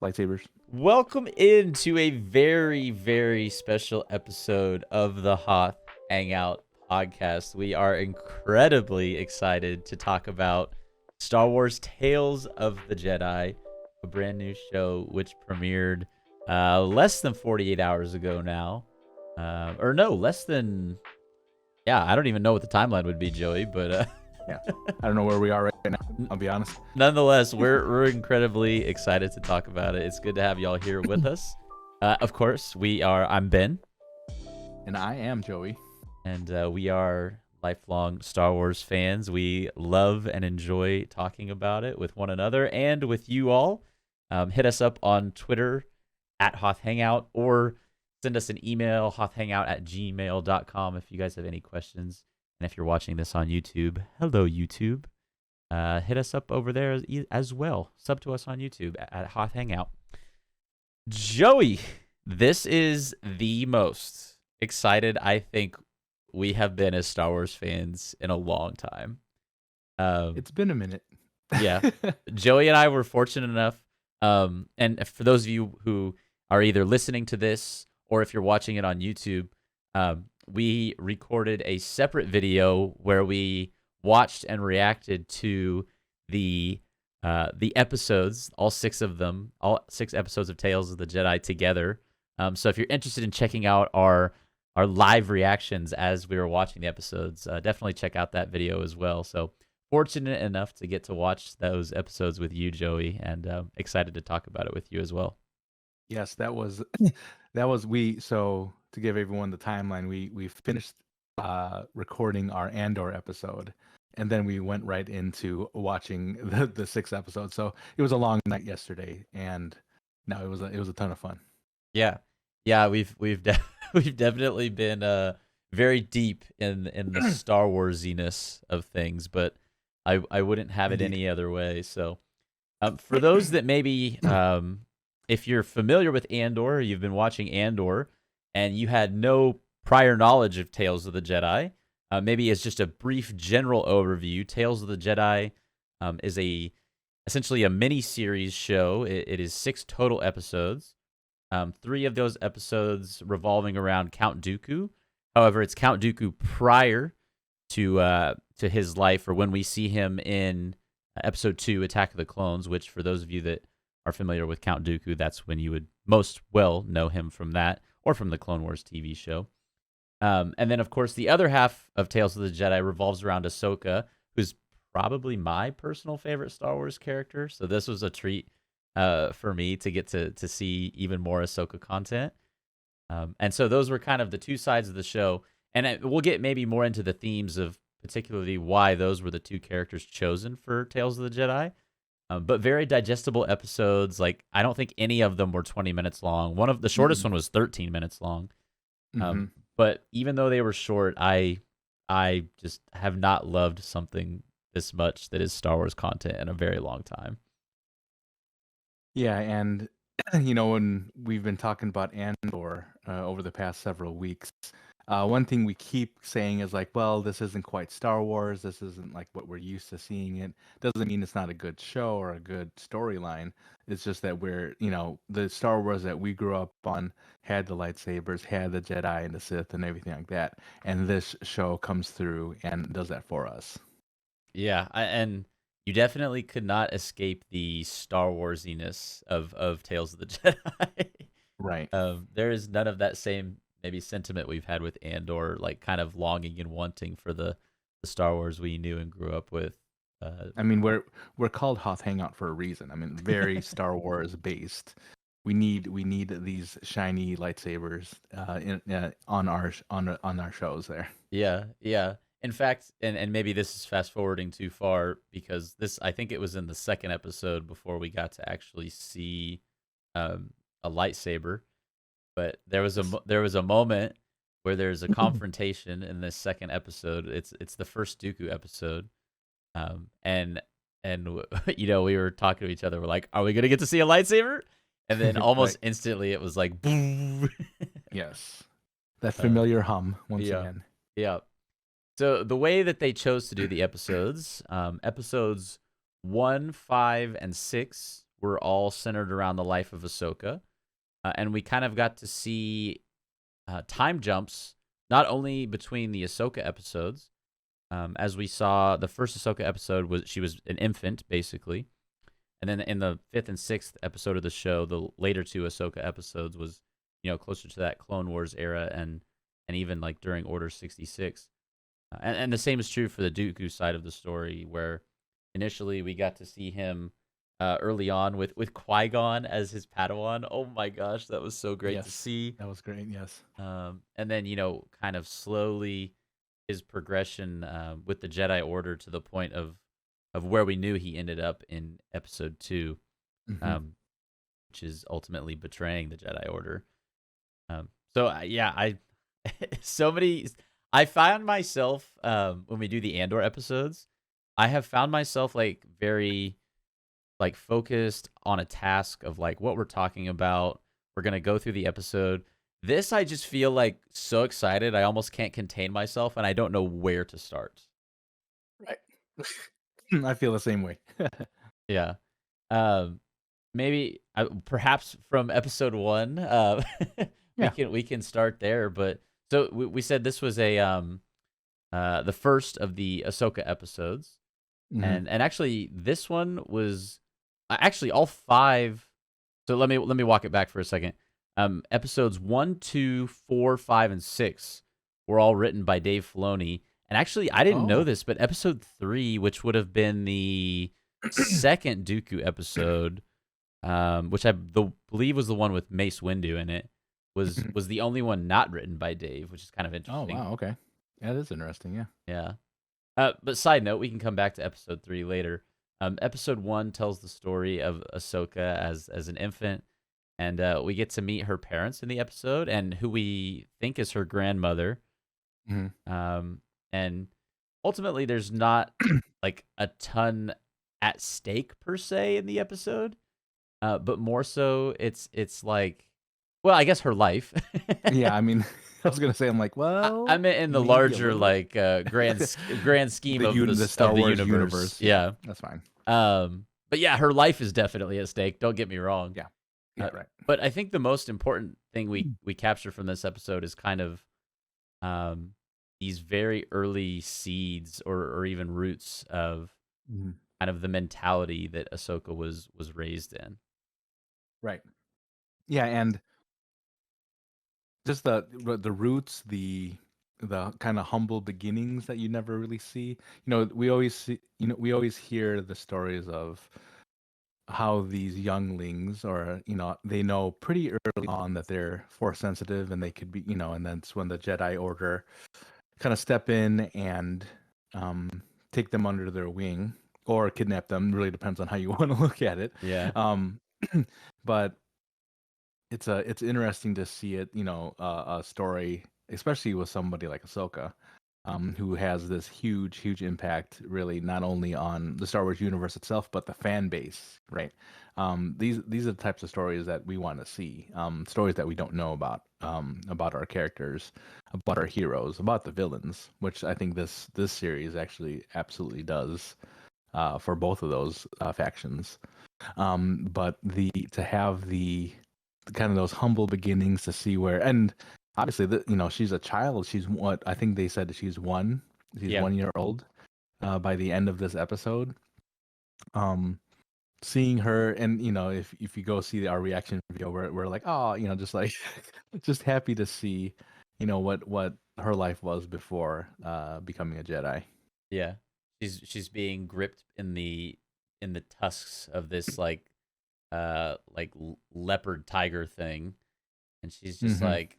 lightsabers. Welcome into a very, very special episode of the Hoth Hangout podcast. We are incredibly excited to talk about Star Wars Tales of the Jedi, a brand new show which premiered less than 48 hours ago now. Or no, less than, yeah, I don't even know what the timeline would be, Joey, but Yeah, I don't know where we are right now. I'll be honest. nonetheless, we're incredibly excited to talk about it. It's good to have y'all here with us. Of course, I'm Ben, And I am Joey. and we are lifelong Star Wars fans. We love and enjoy talking about it with one another and with you all. Hit us up on Twitter at Hoth Hangout or send us an email, hothhangout@gmail.com if you guys have any questions. And if you're watching this on YouTube, hello, YouTube. Hit us up over there as well. Sub to us on YouTube at Hoth Hangout. Joey, this is the most excited I think we have been as Star Wars fans in a long time. It's been a minute. Yeah. Joey and I were fortunate enough, and for those of you who are either listening to this or if you're watching it on YouTube, we recorded a separate video where we watched and reacted to the episodes, all six episodes of Tales of the Jedi together. So if you're interested in checking out our live reactions as we were watching the episodes, definitely check out that video as well. So fortunate enough to get to watch those episodes with you, Joey, and excited to talk about it with you as well. Yes, that was we. So to give everyone the timeline, we finished recording our Andor episode, and then we went right into watching the six episodes. So it was a long night yesterday, and no, it was a ton of fun. Yeah, we've we've definitely been very deep in the Star Warsiness of things, but I wouldn't have it Indeed. any other way. So, for those that maybe if you're familiar with Andor, you've been watching Andor, and you had no prior knowledge of Tales of the Jedi, maybe as just a brief general overview, Tales of the Jedi is essentially a mini series show. It is 6 total episodes. 3 of those episodes revolving around Count Dooku. However, it's Count Dooku prior to his life, or when we see him in episode 2, Attack of the Clones, which for those of you that are familiar with Count Dooku, that's when you would most well know him from that, or from the Clone Wars TV show. And then, of course, the other half of Tales of the Jedi revolves around Ahsoka, who's probably my personal favorite Star Wars character. So this was a treat for me to get to see even more Ahsoka content. And so those were kind of the two sides of the show. And we'll get maybe more into the themes of particularly why those were the two characters chosen for Tales of the Jedi. But very digestible episodes. Like, I don't think any of them were 20 minutes long. One of the shortest one was 13 minutes long. But even though they were short, I just have not loved something this much that is Star Wars content in a very long time. Yeah, and when we've been talking about Andor over the past several weeks, one thing we keep saying is like, well, this isn't quite Star Wars. This isn't like what we're used to seeing. It doesn't mean it's not a good show or a good storyline. It's just that the Star Wars that we grew up on had the lightsabers, had the Jedi and the Sith and everything like that. And this show comes through and does that for us. Yeah, and you definitely could not escape the Star Warsiness of Tales of the Jedi. Right. There is none of that same maybe sentiment we've had with Andor, like kind of longing and wanting for the Star Wars we knew and grew up with. I mean, we're called Hoth Hangout for a reason. I mean, very Star Wars based. We need these shiny lightsabers on our shows there. Yeah, yeah. In fact, and maybe this is fast forwarding too far, because I think it was in the second episode before we got to actually see a lightsaber. But there was a moment where there's a confrontation in this second episode. It's the first Dooku episode, and we were talking to each other. We're like, "Are we gonna get to see a lightsaber?" And then almost Right. instantly, it was like, boom. Yes, that familiar hum once Yeah, again. yeah. So the way that they chose to do the episodes, episodes 1, 5, and 6 were all centered around the life of Ahsoka, and we kind of got to see time jumps not only between the Ahsoka episodes, as we saw the first Ahsoka episode was she was an infant basically, and then in the 5th and 6th episode of the show, the later 2 Ahsoka episodes was closer to that Clone Wars era and even like during Order 66. And the same is true for the Dooku side of the story, where initially we got to see him early on with Qui-Gon as his Padawan. Oh my gosh, that was so great to see. That was great, yes. And then, kind of slowly his progression with the Jedi Order to the point of where we knew he ended up in Episode 2, which is ultimately betraying the Jedi Order. I so many. I found myself when we do the Andor episodes, I have found myself like very like focused on a task of like what we're talking about. We're gonna go through the episode. This I just feel like so excited. I almost can't contain myself, and I don't know where to start. Right. I feel the same way. Yeah. Maybe perhaps from episode 1, we can start there. But so we said this was the first of the Ahsoka episodes, and actually this one was actually all 5. So let me walk it back for a second. Episodes 1, 2, 4, 5, and 6 were all written by Dave Filoni. And actually, I didn't know this, but episode 3, which would have been the second Dooku episode, which I believe was the one with Mace Windu in it, was the only one not written by Dave, which is kind of interesting. Oh, wow, okay. Yeah, that is interesting, yeah. Yeah. But side note, we can come back to episode 3 later. Episode 1 tells the story of Ahsoka as an infant, and we get to meet her parents in the episode, and who we think is her grandmother. And ultimately, there's not like a ton at stake per se in the episode, but more so, it's like, well, I guess her life. Yeah, I mean, I was gonna say, I'm like, well, I meant in the larger like grand scheme of the Star Wars universe. Yeah, that's fine. But yeah, her life is definitely at stake. Don't get me wrong. Yeah, right. But I think the most important thing we capture from this episode is kind of these very early seeds or even roots of kind of the mentality that Ahsoka was raised in. Right. Yeah, and just the roots, the kind of humble beginnings that you never really see. We always hear the stories of how these younglings, or they know pretty early on that they're force sensitive, and they could be, and that's when the Jedi Order kind of step in and take them under their wing or kidnap them. Really depends on how you want to look at it. Yeah. But it's interesting to see it, a story, especially with somebody like Ahsoka, who has this huge impact, really, not only on the Star Wars universe itself, but the fan base, right? These are the types of stories that we want to see, stories that we don't know about our characters, about our heroes, about the villains, which I think this series actually absolutely does for both of those factions. But to have the kind of those humble beginnings, to see where, and obviously she's a child. She's what I think they said she's 1. She's 1 year old by the end of this episode. Seeing her, and if you go see our reaction video, we're like, oh, just like just happy to see what her life was before becoming a Jedi. Yeah, she's being gripped in the tusks of this like leopard tiger thing, and she's just like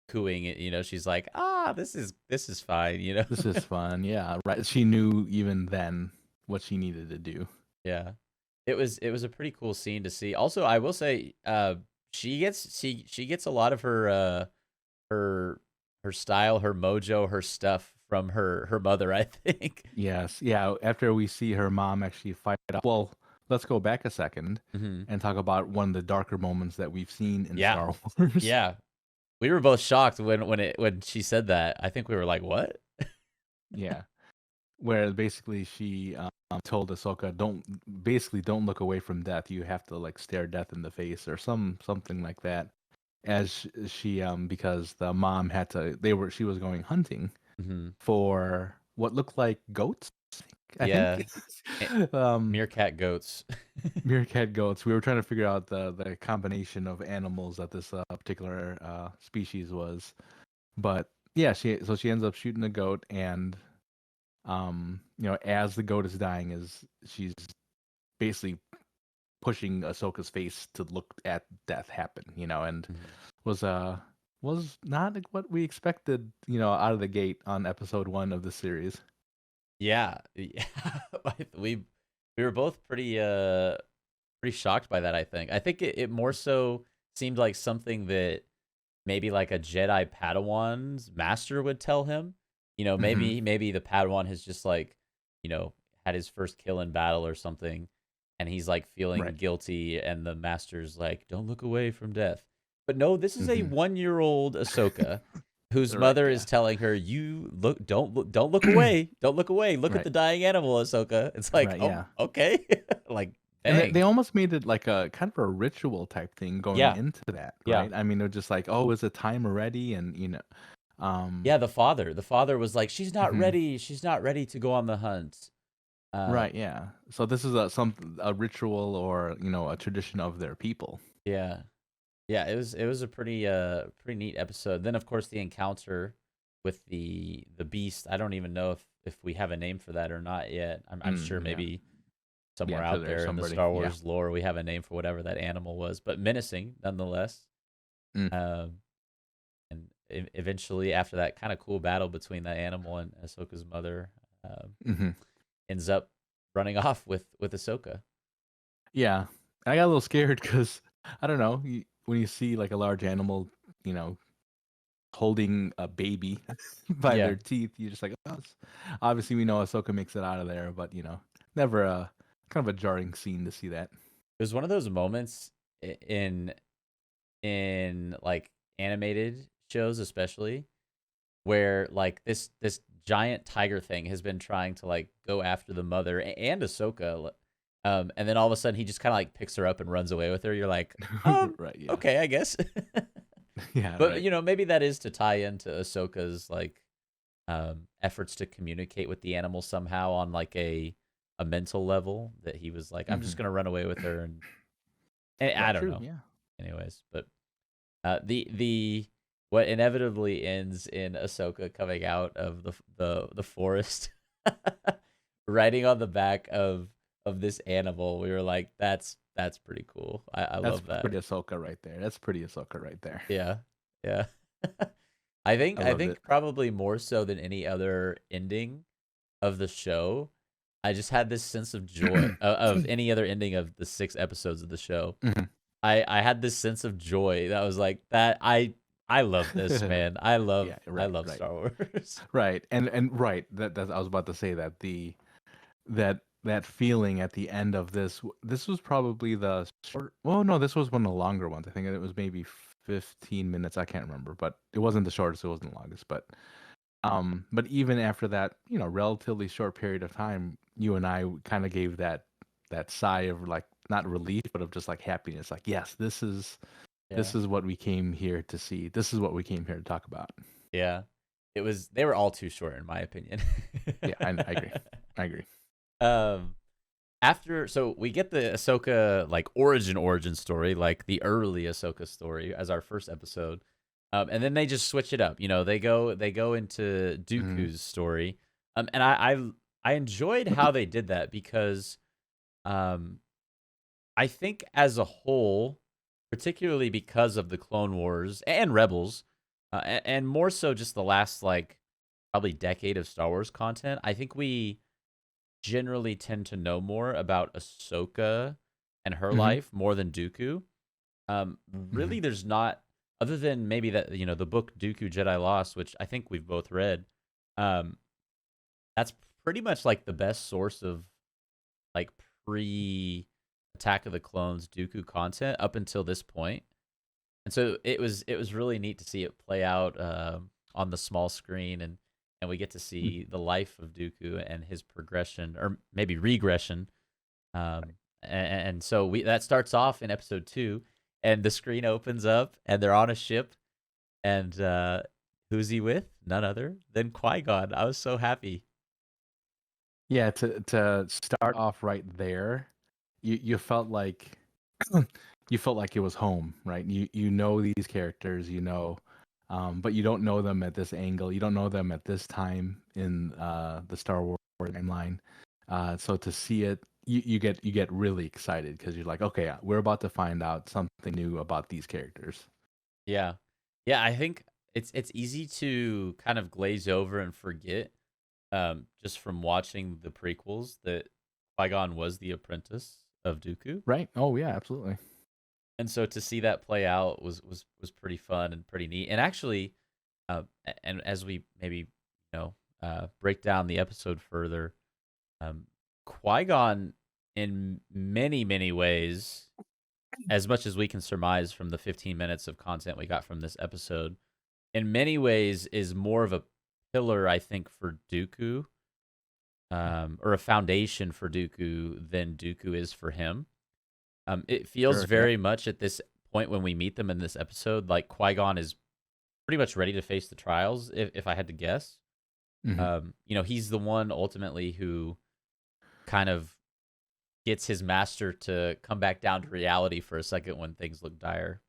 cooing it. She's like, this is fine. This is fun. Yeah, right. She knew even then what she needed to do. Yeah, it was a pretty cool scene to see. Also, I will say, she gets a lot of her style, her mojo, her stuff from her mother, I think. Yes. Yeah. After we see her mom actually fight off. Well, let's go back a second and talk about one of the darker moments that we've seen in Star Wars. Yeah. We were both shocked when she said that. I think we were like, what? Yeah. where basically she told Ahsoka, don't look away from death. You have to like stare death in the face or something like that. As she because the mom had to she was going hunting Hmm. for what looked like goats, I Yeah. think. Eh, um Meerkat goats. Meerkat goats. We were trying to figure out the combination of animals that this particular species was. But yeah, she ends up shooting a goat, and as the goat is dying, she's basically pushing Ahsoka's face to look at death happen, and Mhm. was was not like what we expected, out of the gate on episode 1 of the series. Yeah. Yeah. we we were both pretty shocked by that, I think. I think it more so seemed like something that maybe like a Jedi Padawan's master would tell him. Hmm. Maybe the Padawan has just like, had his first kill in battle or something, and he's like feeling Right. guilty, and the master's like, "Don't look away from death." But no, this is a Hmm. 1-year-old Ahsoka whose Right. mother is Yeah. telling her, "You don't look away, don't look away. Look at Right. the dying animal, Ahsoka." It's like, Right. oh, Yeah. okay, like, And they dang, almost made it like a kind of a ritual type thing going yeah, into that, yeah. right? I mean, they're just like, oh, is it time already? And Yeah, the father was like, "She's not mhm. ready. She's not ready to go on the hunt." Right, yeah. So this is a ritual or a tradition of their people. Yeah, yeah. It was a pretty neat episode. Then of course the encounter with the beast. I don't even know if we have a name for that or not yet. I'm sure Yeah, maybe yeah. somewhere I'm sure out there's there in the somebody. Star Yeah. Wars lore we have a name for whatever that animal was, but menacing nonetheless. Mm. Um, and eventually after that kind of cool battle between that animal and Ahsoka's mother, um, Hmm. ends up running off with Ahsoka. Yeah, I got a little scared because I don't know when you see like a large animal, you know, holding a baby by Yeah. their teeth, you're just like, oh, obviously we know Ahsoka makes it out of there, but never a kind of a jarring scene to see that. It was one of those moments in like animated shows especially where like this giant tiger thing has been trying to like go after the mother and Ahsoka, and then all of a sudden he just kind of like picks her up and runs away with her. You're like, Right? Yeah. okay, I guess. Yeah. But Right. maybe that is to tie into Ahsoka's like efforts to communicate with the animal somehow on like a mental level, that he was like, I'm just Hmm. gonna run away with her, and I Right. don't True. know. Yeah. Anyways, but the what inevitably ends in Ahsoka coming out of the forest, riding on the back of this animal. We were like, that's pretty cool. I That's love that. pretty Ahsoka right there. That's pretty Ahsoka right there. Yeah, yeah. I think I I loved it. think probably more so than any other ending of the show, I just had this sense of joy of any other ending of the 6 episodes of the show. Mhm. I had this sense of joy that was like that. I love this, man. I love Yeah. I Right. love Right. Star Wars. Right. And right. That I was about to say that that feeling at the end of this was probably the short. Well, no, this was one of the longer ones. I think it was maybe 15 minutes. I can't remember, but it wasn't the shortest. It wasn't the longest. But even after that, relatively short period of time, you and I kind of gave that sigh of like not relief, but of just like happiness. Like, yes, this is Yeah, this is what we came here to see. This is what we came here to talk about. yeah. They were all too short in my opinion. Yeah, I agree. I agree. um, After, so we get the Ahsoka like origin story, like the early Ahsoka story as our first episode. And then they just switch it up. They go into Mhm. Dooku's story. And I enjoyed how they did that because um I think as a whole, particularly because of the Clone Wars and Rebels, and more so just the last like probably decade of Star Wars content, I think we generally tend to know more about Ahsoka and her Mhm. life more than Dooku. Really, Mhm. there's not, other than maybe that the book Dooku Jedi Lost, which I think we've both read. Um, that's pretty much like the best source of like pre Attack of the Clones Dooku content up until this point. And so it was really neat to see it play out on the small screen, and we get to Mm. see the life of Dooku and his progression, or maybe regression. And so that starts off in episode 2, and the screen opens up, and they're on a ship, and who's he with? None other than Qui-Gon. I was so happy. Yeah, to start off right there, you felt like you felt like it was home, right? You know these characters, but you don't know them at this angle. You don't know them at this time in the Star Wars timeline. So to see it, you get really excited because you're like, okay, we're about to find out something new about these characters. Yeah. Yeah, I think it's easy to kind of glaze over and forget, just from watching the prequels, that Qui-Gon was the apprentice of Dooku. Right? Oh yeah, absolutely. And so to see that play out was pretty fun and pretty neat. And actually, and as we maybe break down the episode further, Qui-Gon, in many ways, as much as we can surmise from the 15 minutes of content we got from this episode, in many ways is more of a pillar, I think, for Dooku, or a foundation for Dooku than Dooku is for him. It feels Sure. Yeah. very much at this point when we meet them in this episode like Qui-Gon is pretty much ready to face the trials, if I had to guess. Mhm. He's the one ultimately who kind of gets his master to come back down to reality for a second when things look dire.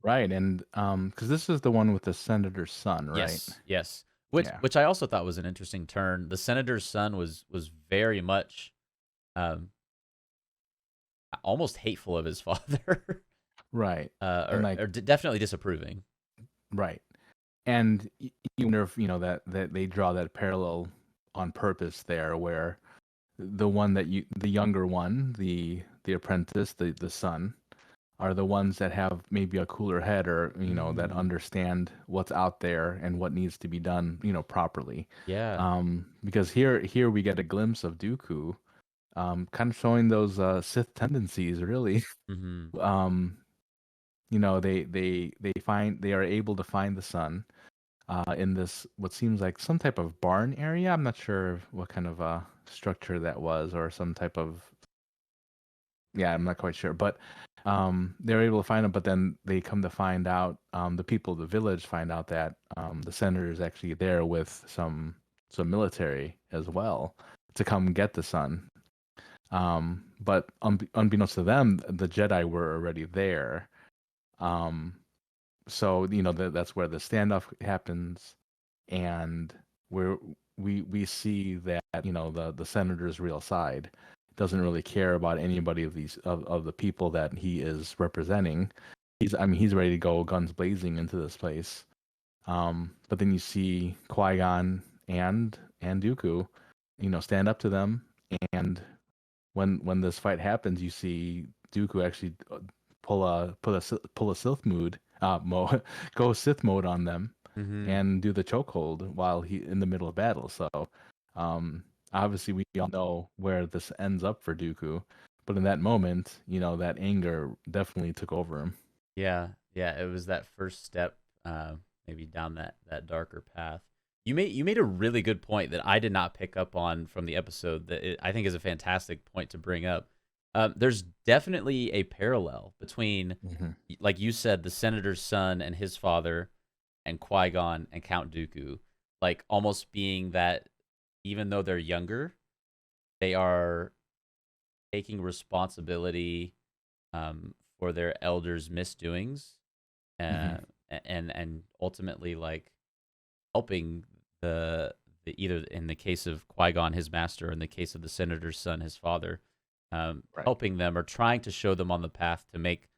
Right, and because this is the one with the senator's son, right? Yes, yes. Which Yeah. which I also thought was an interesting turn. The senator's son was very much, um, almost hateful of his father, Right. And or, like, definitely disapproving. right. And you wonder if, that they draw that parallel on purpose there, where the younger one, the apprentice, the son, are the ones that have maybe a cooler head, or, that Mm, understand what's out there and what needs to be done, properly. yeah. Because here we get a glimpse of Dooku, kind of showing those Sith tendencies, really. Hmm. um, they are able to find the son in this what seems like some type of barn area. I'm not sure what kind of structure that was, or some type of, yeah, I'm not quite sure. But they're able to find him. But then they come to find out, the people of the village find out that the senator is actually there with some military as well to come get the son. But unbeknownst to them, the Jedi were already there. Um, so that's where the standoff happens, and where we see that the senator's real side doesn't really care about anybody of these of the people that he is representing. He's ready to go guns blazing into this place. But then you see Qui-Gon and Dooku, stand up to them, and when this fight happens, you see Dooku actually pull a Sith mode, go Sith mode on them, Hmm. and do the chokehold while he in the middle of battle. So, obviously we all know where this ends up for Dooku, but in that moment, that anger definitely took over him. Yeah, yeah. It was that first step, maybe down that darker path. You made a really good point that I did not pick up on from the episode. I think is a fantastic point to bring up. There's definitely a parallel between, Hmm. like you said, the senator's son and his father, and Qui-Gon and Count Dooku, like almost being that even though they're younger, they are taking responsibility, for their elders' misdoings, uh, Hmm. and ultimately like helping the either in the case of Qui-Gon, his master, in the case of the senator's son, his father, Right. helping them or trying to show them on the path to make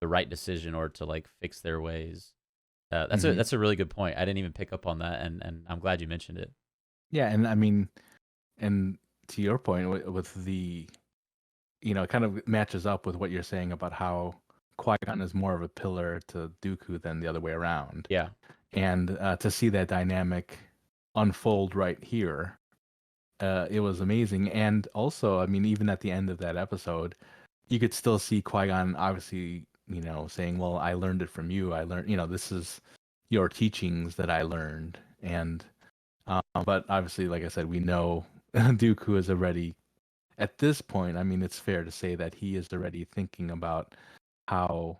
the right decision or to like fix their ways. That's a Hmm. that's a really good point. I didn't even pick up on that, and I'm glad you mentioned it. Yeah, and and to your point with the, it kind of matches up with what you're saying about how Qui-Gon is more of a pillar to Dooku than the other way around. Yeah. And to see that dynamic unfold right here, it was amazing. And also, even at the end of that episode, you could still see Qui-Gon obviously, saying, "Well, I learned it from you. I learned, this is your teachings that I learned." And but obviously, like I said, we know Dooku is already at this point. I mean, it's fair to say that he is already thinking about how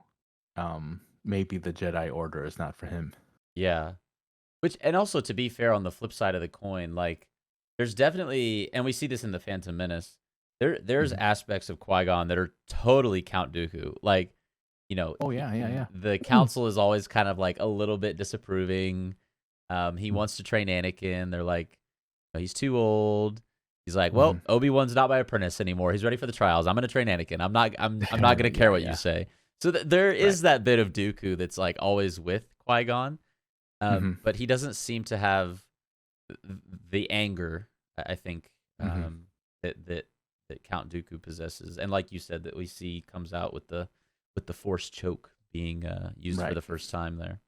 maybe the Jedi Order is not for him. Yeah. Which, and also to be fair, on the flip side of the coin, like there's definitely, and we see this in the Phantom Menace. There's Mhm. aspects of Qui-Gon that are totally Count Dooku. Like, Oh yeah, yeah, yeah. the council is always kind of like a little bit disapproving. He Mhm. wants to train Anakin. They're like, "Oh, he's too old." He's like, Mhm. "Well, Obi-Wan's not my apprentice anymore. He's ready for the trials. I'm gonna train Anakin. I'm not gonna care Yeah, what you yeah. say." So there Right. is that bit of Dooku that's like always with Qui-Gon, Mhm. but he doesn't seem to have the anger. I think Mhm. that Count Dooku possesses, and like you said, that we see comes out with the Force choke being used for Right. the first time there.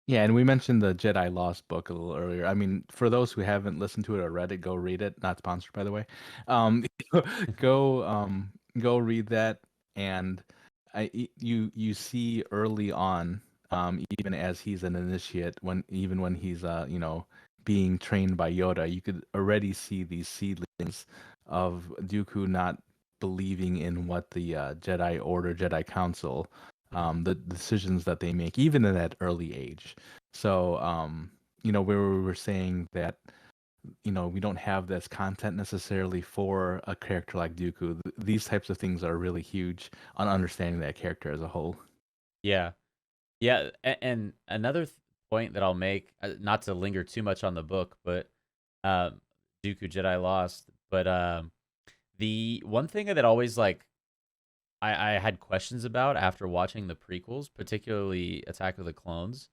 Yeah, and we mentioned the Jedi Lost book a little earlier. I mean, for those who haven't listened to it or read it, go read it. Not sponsored, by the way. Um, go go read that, and you see early on, even as he's an initiate, even when he's being trained by Yoda, you could already see these seedlings of Dooku not believing in what the Jedi Order, Jedi Council, the decisions that they make, even in that early age. So, where we were saying that, we don't have this content necessarily for a character like Dooku. These types of things are really huge on understanding that character as a whole. Yeah, yeah, and another point that I'll make, not to linger too much on the book, but um, Dooku Jedi Lost, but the one thing that always like I had questions about after watching the prequels, particularly Attack of the Clones,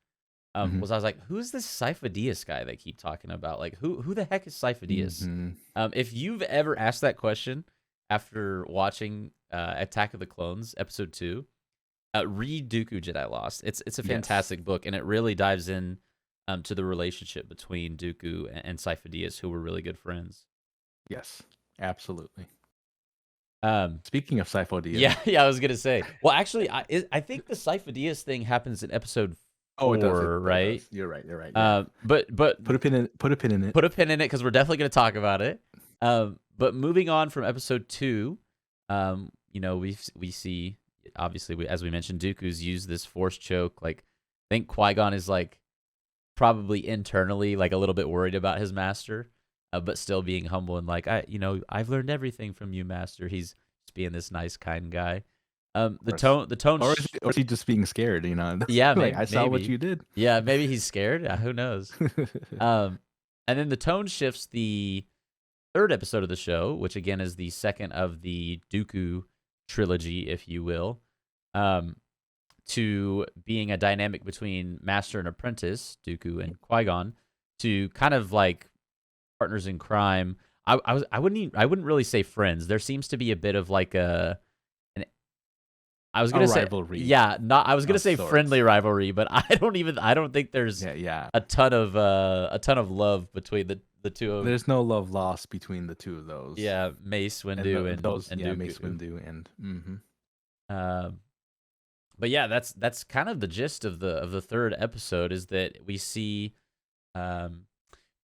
Hmm. was I was like, who's this Sifo-Dyas guy they keep talking about? Like, who the heck is Sifo-Dyas? Hmm. If you've ever asked that question after watching Attack of the Clones Episode 2, read Dooku Jedi Lost. It's a Yes. fantastic book, and it really dives in to the relationship between Dooku and Sifo-Dyas, who were really good friends. Yes. Absolutely. Um, Speaking of Sifo Dyas. yeah, yeah, I was gonna say. Well, actually, I think the Sifo-Dyas thing happens in Episode Oh, it does. It 4, does. right? You're right. You're right. Yeah. But Put a pin in. Put a pin in it. put a pin in it because we're definitely going to talk about it. But moving on from Episode 2, we see, obviously, as we mentioned, Dooku's used this Force choke. Like, I think Qui-Gon is like probably internally like a little bit worried about his master, but still being humble and like, I've learned everything from you, Master. He's just being this nice, kind guy. Of course. The tone, Or is he just being scared? yeah, Like maybe, I saw what maybe, you did. yeah, maybe he's scared. Who knows? Um, and then the tone shifts the third episode of the show, which again is the second of the Dooku trilogy, if you will, um, to being a dynamic between master and apprentice, Dooku and Qui-Gon, to kind of like partners in crime. I wouldn't really say friends. There seems to be a bit of like an I was A gonna say, rivalry yeah, not I was gonna of say friendly sorts. rivalry, but I don't think there's Yeah, yeah. a ton of love between the two of, There's no love lost between the two of those. yeah, Mace And Windu those, and yeah, Mace Dooku. Windu and Um, but yeah, that's kind of the gist of the third episode is that we see um,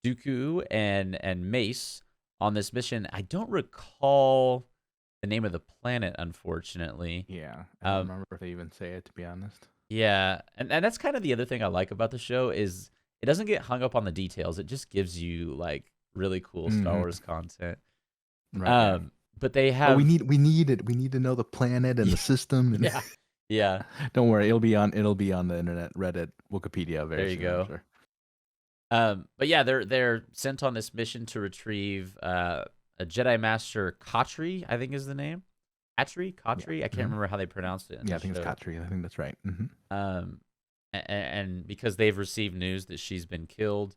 Dooku and Mace on this mission. I don't recall the name of the planet, unfortunately. yeah. I don't Um, remember if they even say it, to be honest. yeah, and that's kind of the other thing I like about the show is it doesn't get hung up on the details. It just gives you like really cool Star Hmm. Wars content. Right, yeah. But they But have, we need it. We need to know the planet and the system. And yeah, yeah. don't worry, it'll be on the internet, Reddit, Wikipedia There very you soon, I'm go. sure. But yeah, they're sent on this mission to retrieve a Jedi Master Khatri, I think is the name. Yeah. Khatri. I can't Hmm. remember how they pronounced it in Yeah, the I think it's show. Katri. I think that's right. Hmm. And because they've received news that she's been killed,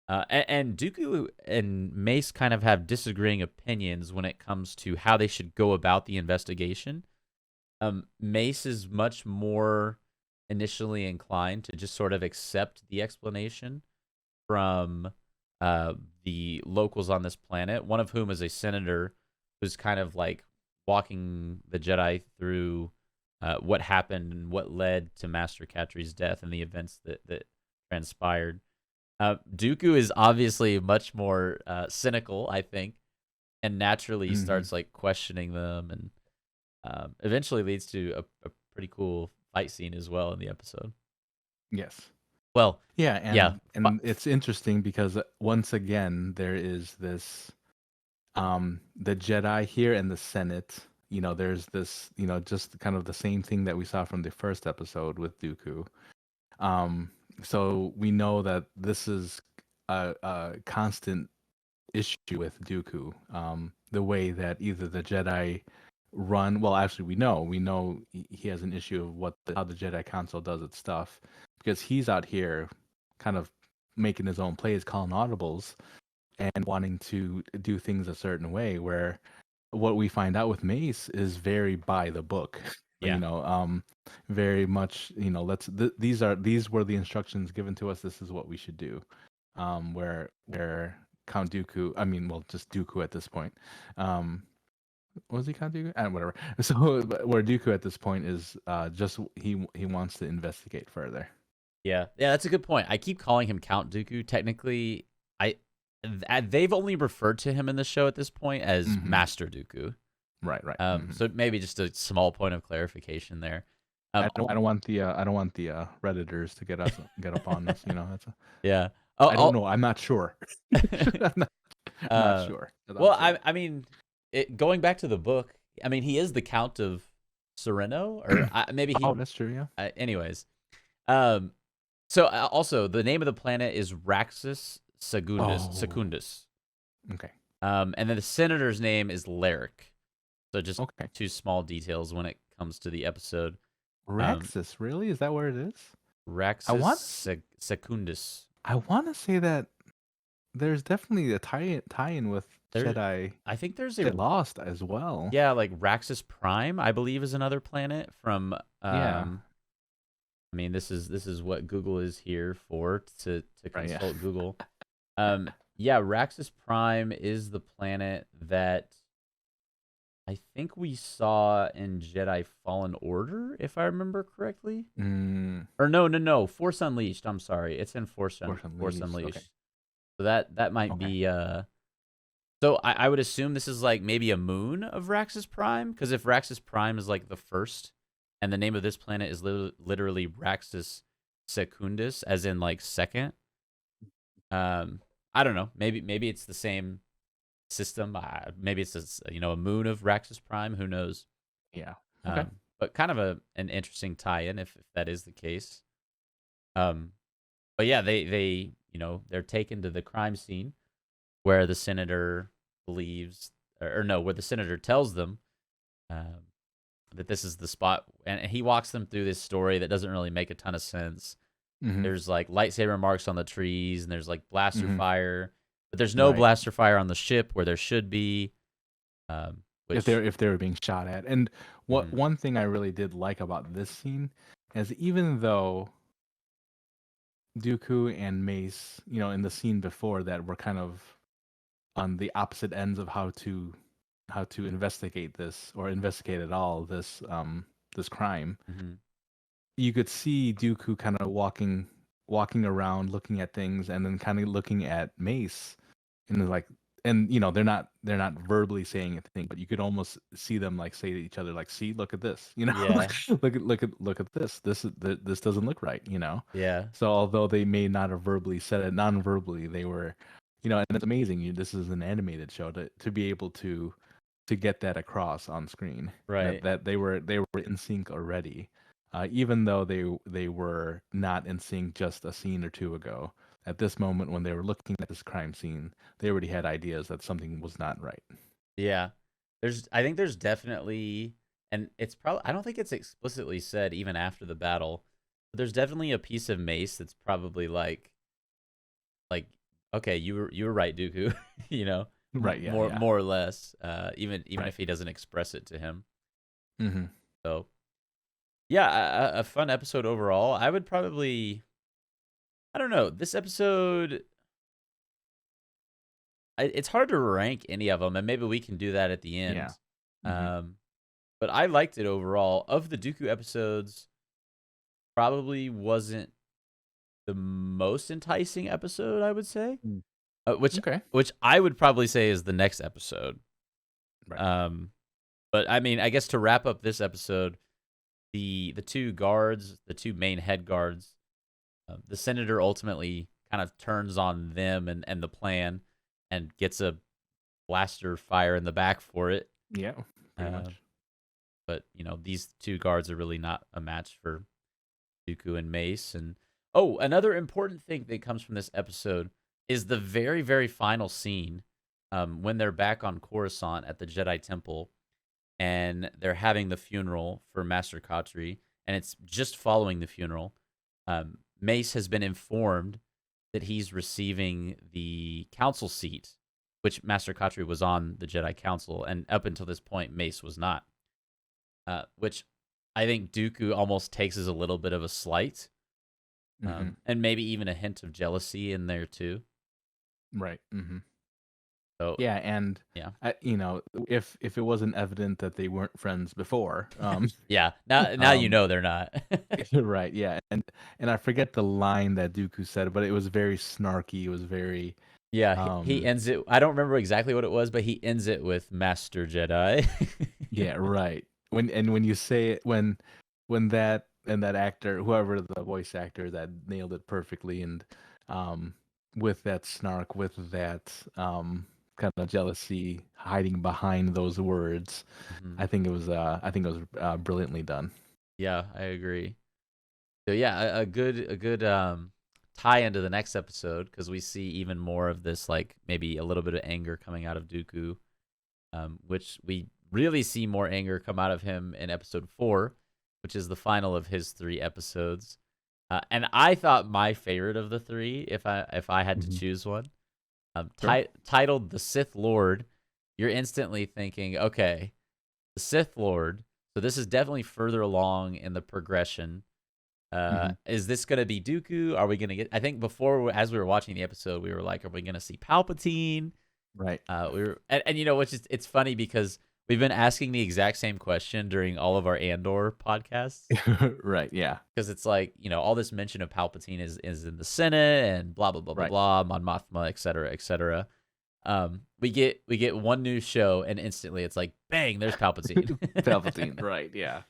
and Dooku and Mace kind of have disagreeing opinions when it comes to how they should go about the investigation. Mace is much more initially inclined to just sort of accept the explanation from the locals on this planet, one of whom is a senator who's kind of like walking the Jedi through what happened and what led to Master Katri's death and the events that transpired. Dooku is obviously much more cynical, I think, and naturally Hmm. starts like questioning them, and eventually leads to a pretty cool fight scene as well in the episode. Yes. Well, Yeah, yeah, and it's interesting because once again there is this the Jedi here and the Senate. There's this, just kind of the same thing that we saw from the first episode with Dooku. Um, so we know that this is a constant issue with Dooku. The way that either the Jedi run, well, actually, we know he has an issue of how the Jedi Council does its stuff, because he's out here, kind of making his own plays, calling audibles, and wanting to do things a certain way. Where what we find out with Mace is very by the book. yeah, Very much, these were the instructions given to us. This is what we should do. Where Count Dooku, I mean, well, just Dooku at this point. Was he Count Dooku? Whatever. So where Dooku at this point is just he wants to investigate further. yeah. That's a good point. I keep calling him Count Dooku. Technically, I they've only referred to him in the show at this point as Hmm. Master Dooku. Right, right. So maybe just a small point of clarification there. I don't want the redditors to get up on us. Yeah. I don't I'll, know. I'm not sure. I'm not uh, sure. That's well, honestly. I mean, going back to the book, I mean, he is the Count of Sereno, or maybe Oh, he. that's true. Yeah. Anyways, um, so also the name of the planet is Raxus Secundus. Oh. Secundus. Okay. And then the senator's name is Lyric. So just Okay. two small details when it comes to the episode. Um, Raxus, really? Is that where it is? I Raxus want to. Secundus. I want to say that there's definitely a tie-in with There, Jedi I think there's Get a Lost as well. yeah, like Raxus Prime, I believe, is another planet from. Yeah. I mean, this is what Google is here for, to Right. Yeah. consult Google. Yeah, Raxus Prime is the planet that I think we saw in Jedi Fallen Order, if I remember correctly. Mm, Or no, Force Unleashed. I'm sorry, it's in Force Force Unleashed. Okay. Unleashed. So that might Okay. be. So I would assume this is like maybe a moon of Raxus Prime, because if Raxus Prime is like the first, and the name of this planet is literally Raxus Secundus, as in like second. Um, I don't know. Maybe it's the same system. Maybe it's a moon of Raxus Prime. Who knows? Yeah. Okay. But kind of an interesting tie-in if that is the case. Um, but yeah, they're taken to the crime scene where the senator believes, or no, where the senator tells them um, that this is the spot, and he walks them through this story that doesn't really make a ton of sense. Mm-hmm. There's like lightsaber marks on the trees, and there's like blaster Mm-hmm. fire, but there's no Right. blaster fire on the ship where there should be. If Which, they were being shot at. And what mhm, one thing I really did like about this scene is, even though Dooku and Mace, in the scene before that, were kind of on the opposite ends of how to investigate this, or investigate at all this crime. mhm. You could see Dooku kind of walking around, looking at things, and then kind of looking at Mace, and then, like, and they're not verbally saying anything, but you could almost see them, like, say to each other, like, "See, look at this," Yeah, like, look at this. This doesn't look right. yeah, So although they may not have verbally said it, non-verbally they were, and it's amazing. This is an animated show to be able to get that across on screen, that right. they were in sync already, even though they were not in sync just a scene or two ago. At this moment, when they were looking at this crime scene, they already had ideas that something was not right. Yeah. I think there's definitely, and it's probably, I don't think it's explicitly said even after the battle, but there's definitely a piece of Mace that's probably like, okay, you were right, Dooku, you know, Right? Yeah. more Yeah. more or less, even Right. if he doesn't express it to him. Hmm. So yeah, a fun episode overall. I would probably, I don't know, this episode. It's hard to rank any of them, and maybe we can do that at the Yeah. end. Hmm. Um, but I liked it overall. Of the Dooku episodes, probably wasn't the most enticing episode, I would say. Mm. Which Okay. I would probably say is the next episode. Right. But I mean, I guess to wrap up this episode, the two guards, the two main head guards, the senator ultimately kind of turns on them and the plan, and gets a blaster fire in the back for it. Yeah. Pretty Uh, much. but these two guards are really not a match for Dooku and Mace. And oh, another important thing that comes from this episode is the very, very final scene, when they're back on Coruscant at the Jedi Temple, and they're having the funeral for Master Khatri, and it's just following the funeral. Mace has been informed that he's receiving the council seat, which Master Khatri was on the Jedi Council, and up until this point, Mace was not. Which I think Dooku almost takes as a little bit of a slight, and maybe even a hint of jealousy in there too. Right. So Yeah, and yeah, if it wasn't evident that they weren't friends before, yeah. Now um, they're not. right, yeah, and I forget the line that Dooku said, but it was very snarky. It was very, Yeah, he um, ends it. I don't remember exactly what it was, but he ends it with Master Jedi. yeah, right. When you say it, when that actor, whoever the voice actor that nailed it perfectly, and with that snark, with that kind of jealousy hiding behind those words, Mhm. I think it was brilliantly done. Yeah, I agree. So yeah, a good tie into the next episode, because we see even more of this, like maybe a little bit of anger coming out of Dooku, which we really see more anger come out of him in episode 4, which is the final of his 3 episodes. And I thought my favorite of the 3, if I had to Mhm. choose one, Sure. titled "The Sith Lord," you're instantly thinking, okay, the Sith Lord. So this is definitely further along in the progression. hmm Is this going to be Dooku? Are we going to get? I think before, as we were watching the episode, we were like, are we going to see Palpatine? Right. We were, and which is, it's funny because we've been asking the exact same question during all of our Andor podcasts, Right. Yeah. because it's like, all this mention of Palpatine is in the Senate and blah blah blah blah Right. blah, Mon Mothma, etc. etc. We get one new show, and instantly it's like, bang, there's Palpatine. Palpatine. Right. Yeah.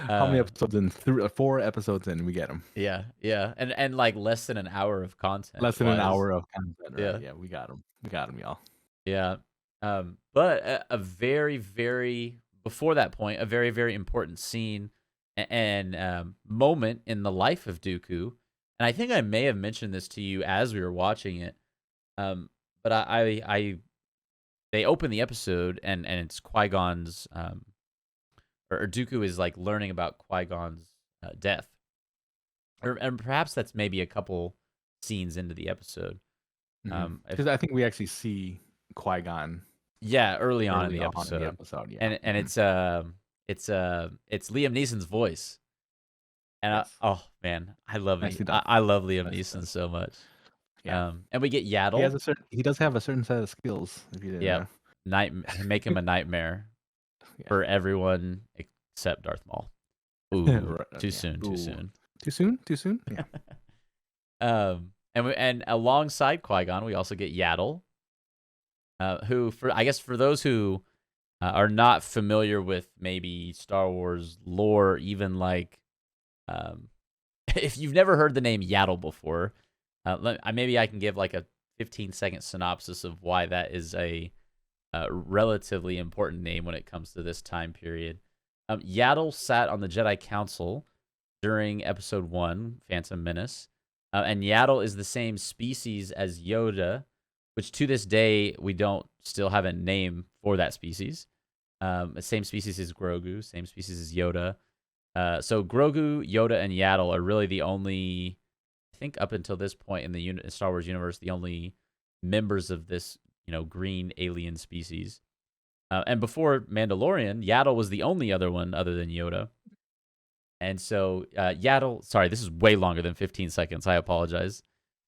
How many uh, episodes in? 4 episodes in, we get him. yeah, and like less than an hour of content Less than an wise. hour of content. Right. Yeah, Yeah. We got him. We got him, y'all. yeah. But a very, very, before that point, a very, very important scene and moment in the life of Dooku. And I think I may have mentioned this to you as we were watching it. But they open the episode, and it's Qui-Gon's, or Dooku is like learning about Qui-Gon's death. And perhaps that's maybe a couple scenes into the episode. If Because I think we actually see Qui-Gon Yeah, early on in early the on in the episode, episode. Yeah. and it's Liam Neeson's voice, and Yes. oh man, I love me, Nicely done. I love Liam Nicely Neeson done. so much. Yeah. And we get He has Yaddle. he does have a certain set of skills, if you didn't Yeah, know. make him a nightmare Yeah. for everyone except Darth Maul. Ooh, Right, too yeah. soon, too Ooh. soon. Too soon? Too soon? Yeah. And alongside Qui-Gon, we also get Yaddle, who, for those who are not familiar with maybe Star Wars lore, even like, if you've never heard the name Yaddle before, maybe I can give like a 15-second synopsis of why that is a relatively important name when it comes to this time period. Yaddle sat on the Jedi Council during Episode 1, Phantom Menace, and Yaddle is the same species as Yoda, which to this day we don't still have a name for that species. Same species as Grogu, same species as Yoda. So Grogu, Yoda, and Yaddle are really the only, I think up until this point in the Star Wars universe, the only members of this, green alien species. And before Mandalorian, Yaddle was the only other one other than Yoda. And so Yaddle, sorry, this is way longer than 15 seconds. I apologize.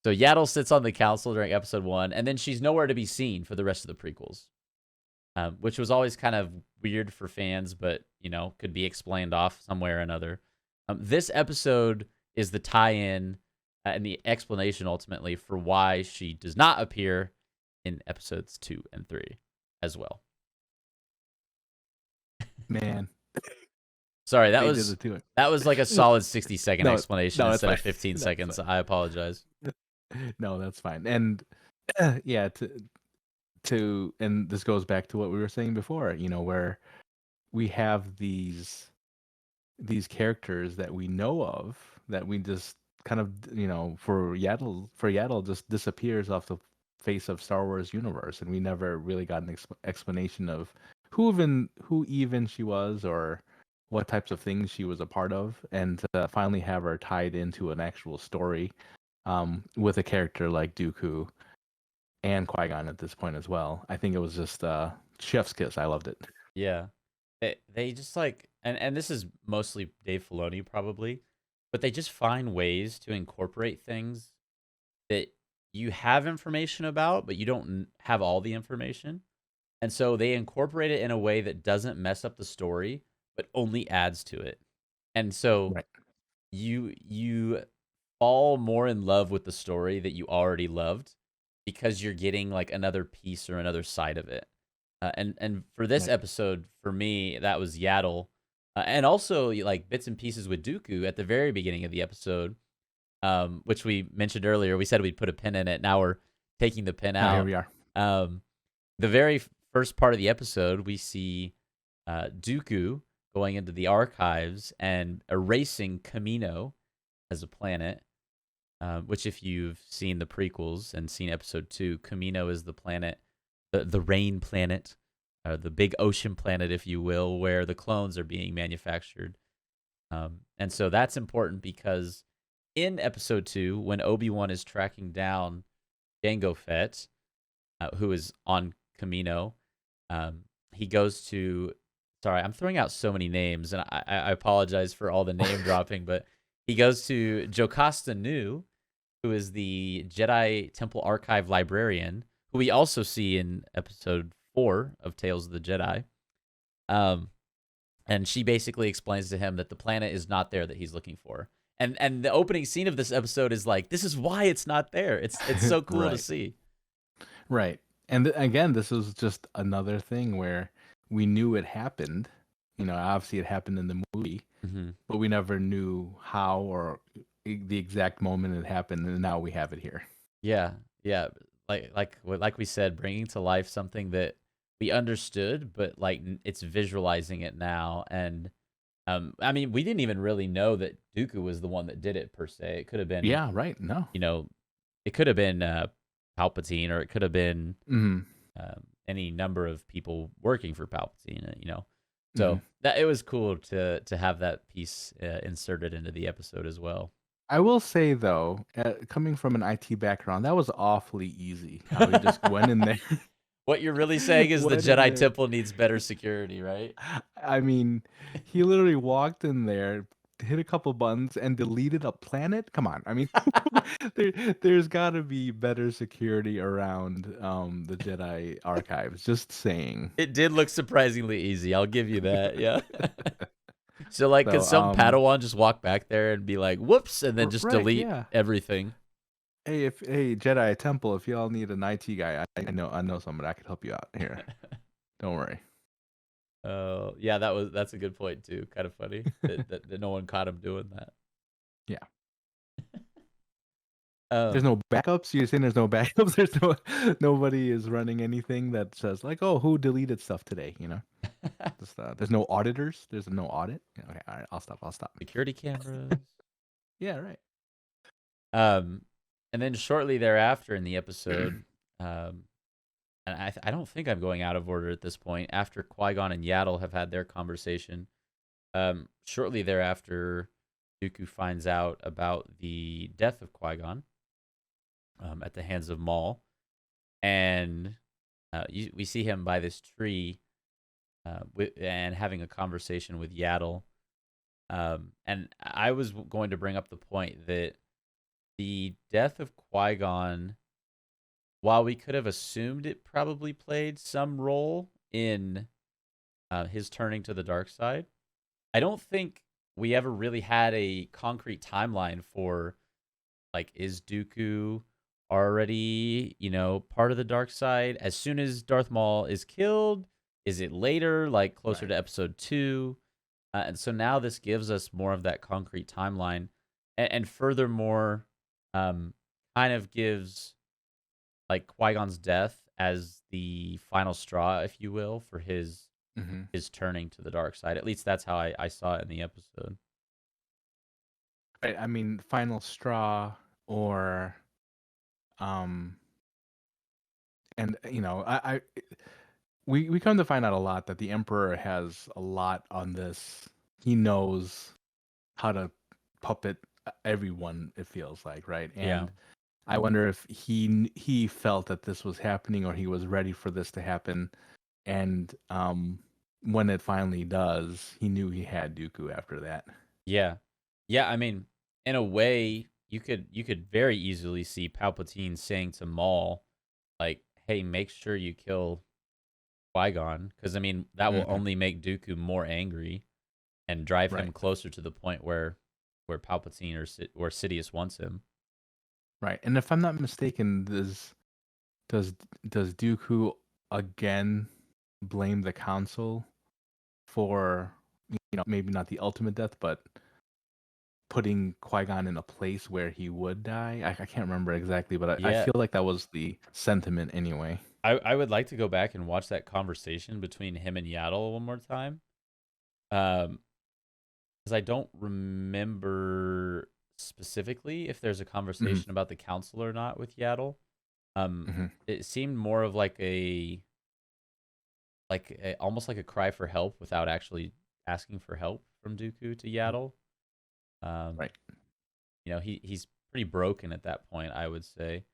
So Yaddle sits on the council during Episode 1, and then she's nowhere to be seen for the rest of the prequels, which was always kind of weird for fans, but, could be explained off some way or another. This episode is the tie-in and the explanation ultimately for why she does not appear in episodes 2 and 3 as well. Man, Sorry, they did it to it. that was like a solid 60-second No, explanation no, that's instead fine. of 15 That's seconds. I apologize. fine. No, that's fine. And yeah, and this goes back to what we were saying before, where we have these characters that we know of that we just kind of, for Yaddle just disappears off the face of Star Wars universe, and we never really got an explanation of who even she was, or what types of things she was a part of, and to finally have her tied into an actual story, with a character like Dooku and Qui-Gon at this point as well. I think it was just chef's kiss. I loved it. Yeah. They just like, and this is mostly Dave Filoni probably, but they just find ways to incorporate things that you have information about, but you don't have all the information. And so they incorporate it in a way that doesn't mess up the story, but only adds to it. And so Right. you fall more in love with the story that you already loved because you're getting like another piece or another side of it. And for this Right. episode, for me, that was Yaddle, and also like bits and pieces with Dooku at the very beginning of the episode, which we mentioned earlier. We said we'd put a pin in it. Now we're taking the pin Now here out. we are. The very first part of the episode, we see Dooku going into the archives and erasing Kamino as a planet. Which, if you've seen the prequels and seen episode 2, Kamino is the planet, the rain planet, the big ocean planet, if you will, where the clones are being manufactured. And so that's important because in episode 2, when Obi-Wan is tracking down Jango Fett, who is on Kamino, he goes to. Sorry, I'm throwing out so many names, and I apologize for all the name dropping, but he goes to Jocasta Nu, who is the Jedi Temple Archive librarian, who we also see in episode 4 of Tales of the Jedi. And she basically explains to him that the planet is not there that he's looking for. And the opening scene of this episode is like, this is why it's not there. It's so cool to Right. see. Right. And again, this was just another thing where we knew it happened. Obviously it happened in the movie, Mm-hmm. but we never knew how or the exact moment it happened, and now we have it here. Yeah, yeah. Like we said, bringing to life something that we understood, but like it's visualizing it now. And I mean, we didn't even really know that Dooku was the one that did it per se. It could have been, Yeah, right. No. it could have been Palpatine, or it could have been Mm-hmm. any number of people working for Palpatine. Mm-hmm. So that it was cool to have that piece inserted into the episode as well. I will say though, coming from an IT background, that was awfully easy. How he just went in there. What you're really saying is the Went in Jedi there. Temple needs better security, right? I mean, he literally walked in there, hit a couple buttons, and deleted a planet. Come on, I mean, there's got to be better security around the Jedi archives. Just saying. It did look surprisingly easy. I'll give you that. Yeah. So, like, could So, some Padawan just walk back there and be like, "Whoops," and then just right, delete yeah. everything? Hey, Jedi Temple, if y'all need an IT guy, I know somebody. I could help you out here. Don't worry. Yeah, that's a good point too. Kind of funny that no one caught him doing that. Yeah. There's Um, no backups. You're saying there's no backups. Nobody is running anything that says like, oh, who deleted stuff today? Just, there's no auditors. There's no audit. Okay, all right. I'll stop. security cameras. Yeah, right. And then shortly thereafter in the episode, and I don't think I'm going out of order at this point. After Qui-Gon and Yaddle have had their conversation, shortly thereafter, Dooku finds out about the death of Qui-Gon at the hands of Maul, and we see him by this tree and having a conversation with Yaddle. And I was going to bring up the point that the death of Qui-Gon, while we could have assumed it probably played some role in his turning to the dark side, I don't think we ever really had a concrete timeline for Like, is Dooku already, part of the dark side? As soon as Darth Maul is killed, is it later, like closer Right. to episode 2? And so now this gives us more of that concrete timeline, and furthermore, um, kind of gives like Qui-Gon's death as the final straw, if you will, for Hmm. his turning to the dark side. At least that's how I saw it in the episode. Right. I mean, final straw, or um, and we come to find out a lot that the Emperor has a lot on this. He knows how to puppet everyone. It feels like, right? Yeah. And I wonder if he felt that this was happening, or he was ready for this to happen, and when it finally does, he knew he had Dooku after that. Yeah. Yeah, I mean, in a way, you could very easily see Palpatine saying to Maul, like, "Hey, make sure you kill Qui-Gon," because I mean that will Hmm. only make Dooku more angry and drive him Right. closer to the point where Palpatine or Sidious wants him. Right. And if I'm not mistaken, does does Dooku again blame the Council for, maybe not the ultimate death, but putting Qui-Gon in a place where he would die? I can't remember exactly, but I Yeah, feel like that was the sentiment anyway. I would like to go back and watch that conversation between him and Yaddle one more time. Um, because I don't remember specifically if there's a Hmm. conversation about the council or not with Yaddle. Hmm. It seemed more of almost like a cry for help without actually asking for help from Dooku to Yaddle. Um, Right. he's pretty broken at that point, I would say.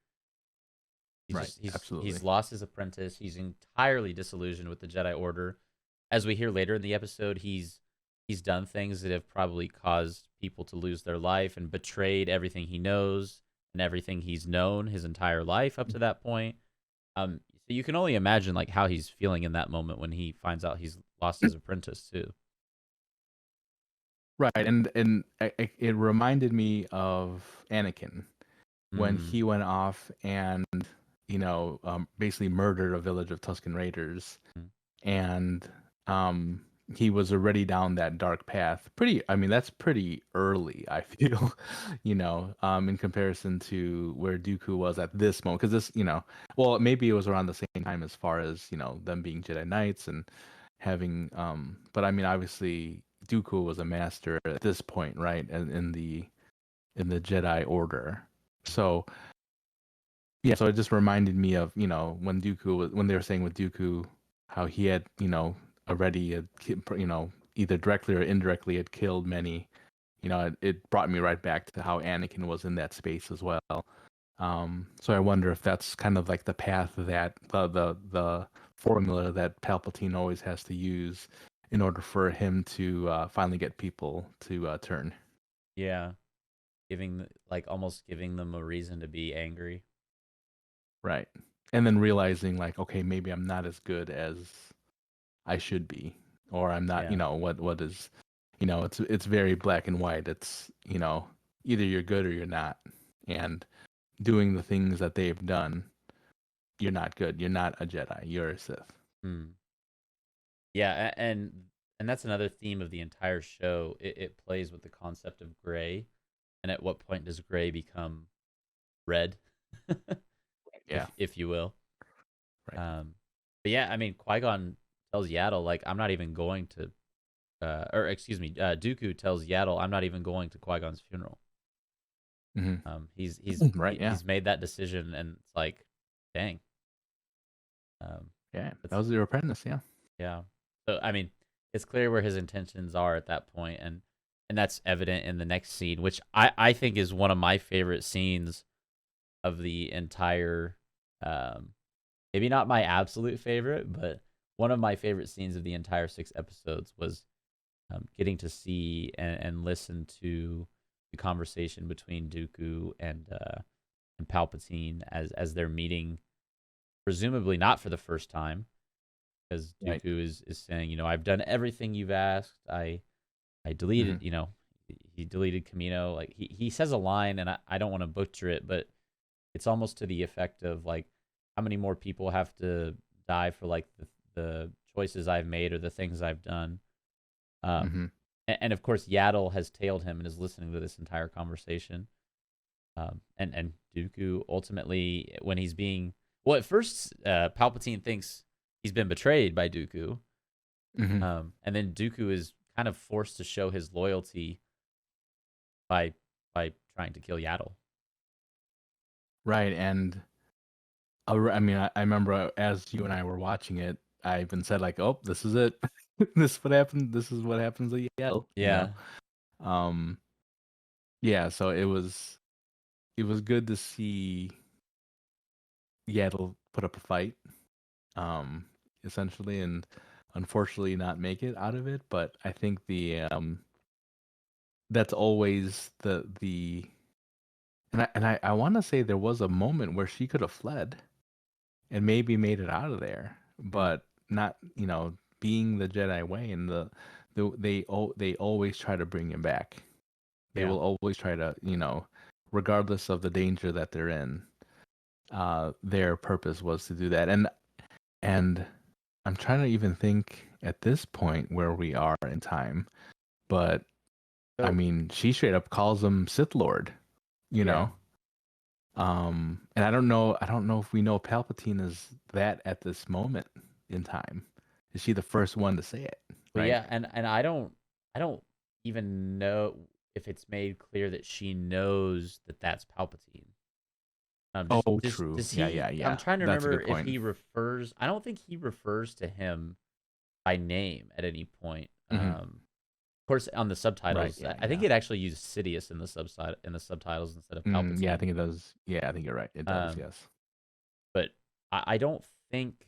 He's Right. just he's Absolutely. lost his apprentice. He's entirely disillusioned with the Jedi Order. As we hear later in the episode, he's done things that have probably caused people to lose their life and betrayed everything he knows and everything he's known his entire life up to that point. So you can only imagine like how he's feeling in that moment when he finds out he's lost his apprentice too. Right. And it reminded me of Anakin when Mm, he went off and basically murdered a village of Tusken Raiders, mm. and um, he was already down that dark path. I mean, that's pretty early, I feel, in comparison to where Dooku was at this moment. Because well, maybe it was around the same time as far as them being Jedi Knights and having, but I mean, obviously Dooku was a master at this point, right? And in the Jedi Order, so. Yeah, so it just reminded me of, when they were saying with Dooku, how he had, already, either directly or indirectly had killed many. It brought me right back to how Anakin was in that space as well. So I wonder if that's kind of like the path that the formula that Palpatine always has to use in order for him to finally get people to turn. Yeah, almost giving them a reason to be angry. Right. And then realizing like, okay, maybe I'm not as good as I should be, or I'm not, Yeah. what is, it's very black and white. It's, either you're good or you're not. And doing the things that they've done, you're not good. You're not a Jedi. You're a Sith. Hmm. Yeah, and that's another theme of the entire show. It plays with the concept of gray, and at what point does gray become red, Yeah. if you will. Right. But yeah, I mean, Qui-Gon tells Yaddle like I'm not even going to, or excuse me, Dooku tells Yaddle I'm not even going to Qui-Gon's funeral. Hmm. Right. Yeah. He's made that decision, and it's like, dang. Yeah. That That's was your apprentice. Yeah. Yeah. So I mean, it's clear where his intentions are at that point, and that's evident in the next scene, which I think is one of my favorite scenes of the entire. Um, Maybe not my absolute favorite, but one of my favorite scenes of the entire 6 episodes was getting to see and listen to the conversation between Dooku and Palpatine as they're meeting, presumably not for the first time, because Right. Dooku is saying, I've done everything you've asked. I deleted, Hmm. he deleted Camino. Like he says a line, and I don't want to butcher it, but it's almost to the effect of like, how many more people have to die for like the choices I've made or the things I've done. Mm-hmm. And of course, Yaddle has tailed him and is listening to this entire conversation. And Dooku ultimately, when he's being well, at first, Palpatine thinks he's been betrayed by Dooku, Mm-hmm. and then Dooku is kind of forced to show his loyalty by trying to kill Yaddle. Right, and I mean, I remember as you and I were watching it, I even said like, "Oh, this is it. This is what happened. This is what happens to Yale." Yeah, Um, yeah. So it was good to see Yaddle put up a fight, um, essentially, and unfortunately not make it out of it. But I think that's always the and I want to say there was a moment where she could have fled and maybe made it out of there, mm, but not, being the Jedi way, and they always try to bring him back. They yeah. will always try to, regardless of the danger that they're in. Their purpose was to do that, and I'm trying to even think at this point where we are in time, but I So mean, she straight up calls him Sith Lord, you yeah. know. And I don't know if we know Palpatine is that at this moment in time. Is she the first one to say it, Well, right? yeah, and I don't even know if it's made clear that she knows that that's Palpatine. Oh, true. Does Yeah, he? yeah, I'm yeah. trying to That's a remember good if point. he refers. I don't think he refers to him by name at any point. Hmm. Of course, on the Right, subtitles, yeah, I think yeah. it actually used Sidious in the subtitles instead of Yeah, I Palpatine. think it does. Yeah, I think you're right. It does, Um, yes. but I don't think,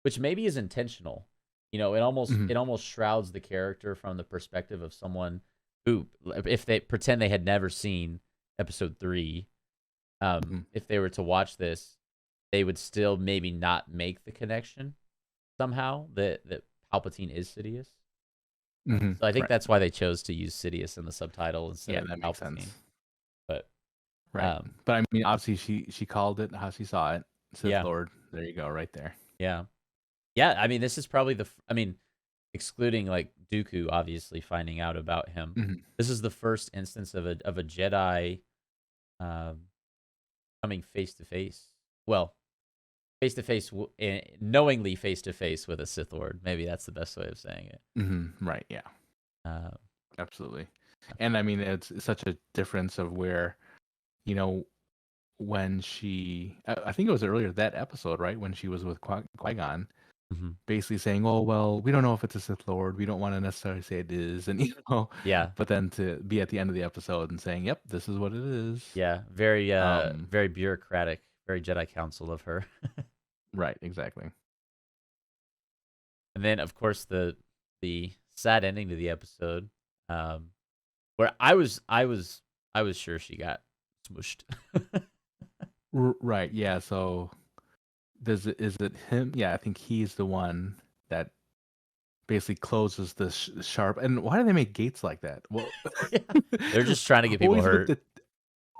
which maybe is intentional. You know, it almost Hmm. it almost shrouds the character from the perspective of someone who, if they pretend they had never seen Episode 3, Hmm. if they were to watch this, they would still maybe not make the connection somehow that Palpatine is Sidious. Hmm. So I think Right. that's why they chose to use Sidious in the subtitle instead Yeah, of that makes Palpatine. sense. But Right. um, But I mean, obviously she called it how she saw it. Sith yeah, Lord. There you go, right there. yeah, yeah. I mean, this is probably I mean, excluding like Dooku, obviously finding out about him. Hmm. This is the first instance of a Jedi um, coming face to face. Well, face to face, knowingly face to face with a Sith Lord. Maybe that's the best way of saying it. Hmm. Right, yeah. Uh, Absolutely. And I mean, it's such a difference of where, you know, when I think it was earlier that episode, right? When she was with Qui-Gon, mhm. basically saying, "Oh, well, we don't know if it's a Sith Lord. We don't want to necessarily say it is," and Yeah, but then to be at the end of the episode and saying, "Yep, this is what it is." yeah. Very Um, very bureaucratic, very Jedi Council of her. right, exactly. And then, of course, the sad ending to the episode, um, where I was sure she got smooshed. Right, yeah. So is it him? Yeah, I think he's the one that basically closes the sharp. And why do they make gates like that? Well, Yeah, they're just trying to get people always with hurt. the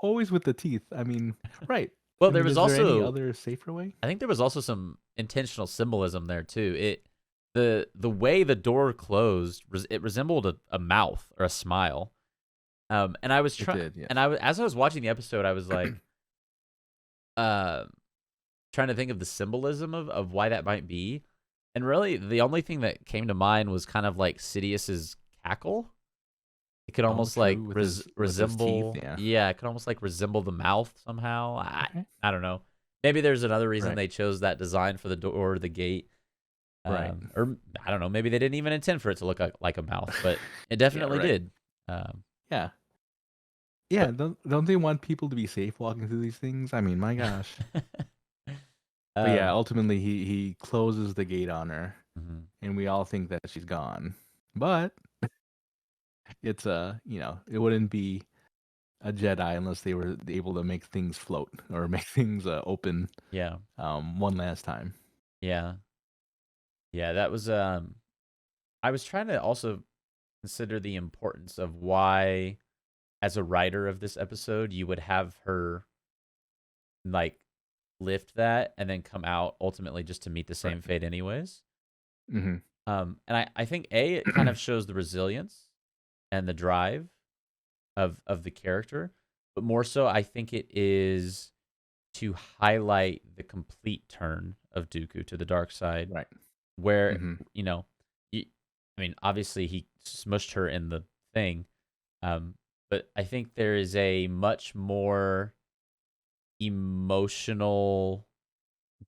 always with the teeth. I mean, right. Well, I there mean, was is there any also other safer way? I think there was also some intentional symbolism there too. The way the door closed, it resembled a mouth or a smile. And I was It trying, did, yes. and as I was watching the episode, I was like, uh, trying to think of the symbolism of why that might be. And really, the only thing that came to mind was kind of like Sidious's cackle. It could Oh, almost like true. With his teeth, resemble, yeah. yeah, it could almost like resemble the mouth somehow. Okay. I don't know. Maybe there's another reason Right. they chose that design for the door or the gate. Right. Or I don't know. Maybe they didn't even intend for it to look like a mouth, but it Yeah, definitely right. did. Um, Yeah. Yeah, but don't they want people to be safe walking through these things? I mean, my gosh. But yeah, um, ultimately he closes the gate on her, mhm. and we all think that she's gone. But it's it wouldn't be a Jedi unless they were able to make things float or make things open Yeah, one last time. yeah, yeah. That was. I was trying to also. consider the importance of why, as a writer of this episode, you would have her like lift that and then come out ultimately just to meet the Right. same fate anyways. Hmm. And I think it kind of shows the resilience and the drive of the character, but more so I think it is to highlight the complete turn of Dooku to the dark side, Right. where Hmm. you know, I mean, obviously he smushed her in the thing, um, but I think there is a much more emotional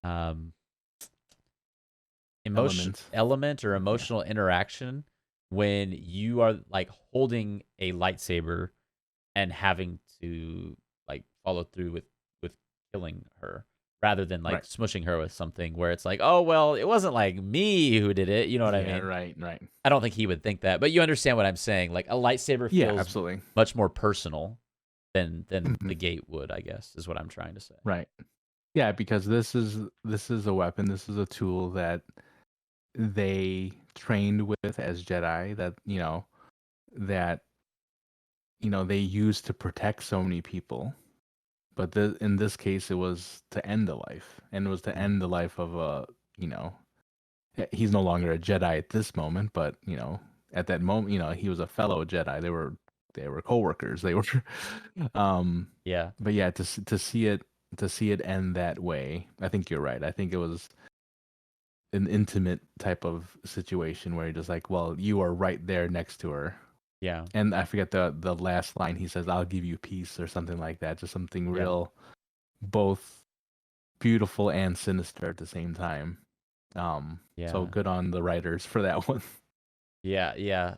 um Element. element or Yeah. emotional interaction when you are like holding a lightsaber and having to like follow through with killing her rather than like Right. smushing her with something where it's like, oh well, it wasn't like me who did it, you know what I Yeah. mean? Right. Right. I don't think he would think that, but you understand what I'm saying. Like a lightsaber Yeah. feels Absolutely. much more personal than Hmm. the gate would, I guess, is what I'm trying to say. Right. Yeah, because this is a weapon. This is a tool that they trained with as Jedi. That they use to protect so many people. But in this case, it was to end a life, and it was to Mhm. end the life of you know, he's no longer a Jedi at this moment, but at that moment, he was a fellow Jedi. They were coworkers. They were, um, Yeah. but yeah, to see it end that way, I think you're right. I think it was an intimate type of situation where you're just like, well, you are right there next to her. Yeah. And I forget the last line he says, "I'll give you peace" or something like that. Just something Yeah. real, both beautiful and sinister at the same time. So Yeah. good on the writers for that one. Yeah. Yeah.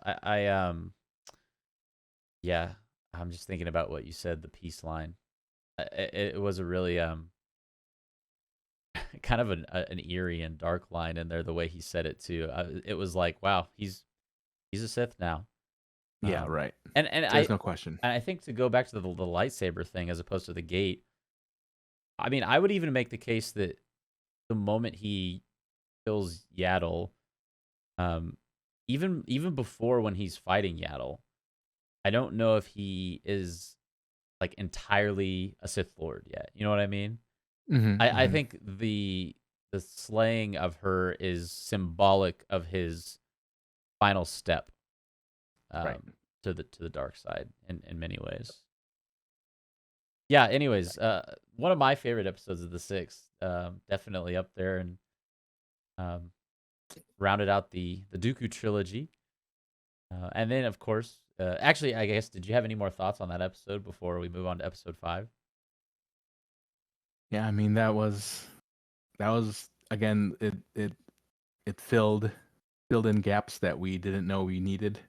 Yeah, I'm just thinking about what you said, the peace line. It was a really kind of an eerie and dark line in there. The way he said it too, it was like, wow, he's a Sith now. Yeah, right. And There's no question. I think to go back to the lightsaber thing as opposed to the gate. I mean, I would even make the case that the moment he kills Yaddle, um, even before when he's fighting Yaddle, I don't know if he is like entirely a Sith Lord yet. You know what I mean? Hmm. I Hmm. think the slaying of her is symbolic of his final step Right. to the dark side in many ways. Yeah. Anyways, one of my favorite episodes of the sixth, definitely up there, and um, rounded out the Dooku trilogy. And then, of course, actually, I guess, did you have any more thoughts on that episode before we move on to episode five? Yeah, I mean that was again it filled in gaps that we didn't know we needed.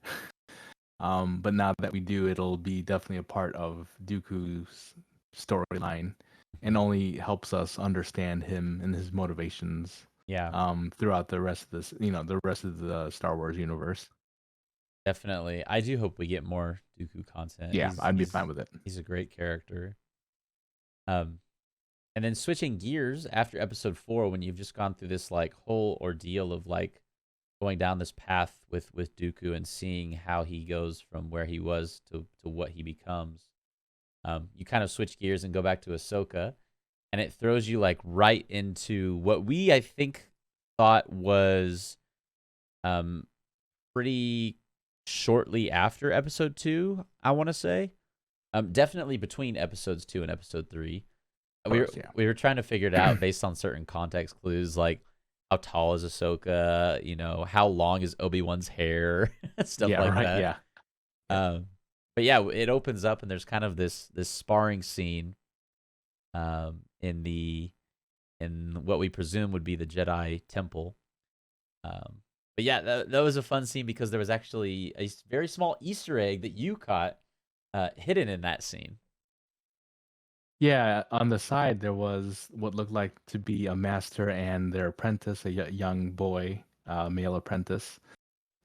But now that we do, it'll be definitely a part of Dooku's storyline, and Mhm. only helps us understand him and his motivations Yeah, throughout the rest of the Star Wars universe. definitely. I do hope we get more Dooku content. Yeah, I'd be fine with it. He's a great character. Um, and then switching gears after episode four, when you've just gone through this like whole ordeal of like going down this path with Dooku and seeing how he goes from where he was to what he becomes. You kind of switch gears and go back to Ahsoka, and it throws you like right into what we I think thought was um pretty shortly after episode two. I want to say, definitely between episodes two and episode three. Of We were course, yeah. we were trying to figure it out based on certain context clues, like how tall is Ahsoka, how long is Obi-Wan's hair, stuff Yeah, like right, that. yeah. Yeah. Um, but yeah, it opens up and there's kind of this sparring scene, in what we presume would be the Jedi Temple. Um, but yeah, that was a fun scene because there was actually a very small Easter egg that you caught hidden in that scene. Yeah, on the side there was what looked like to be a master and their apprentice, a young boy, male apprentice.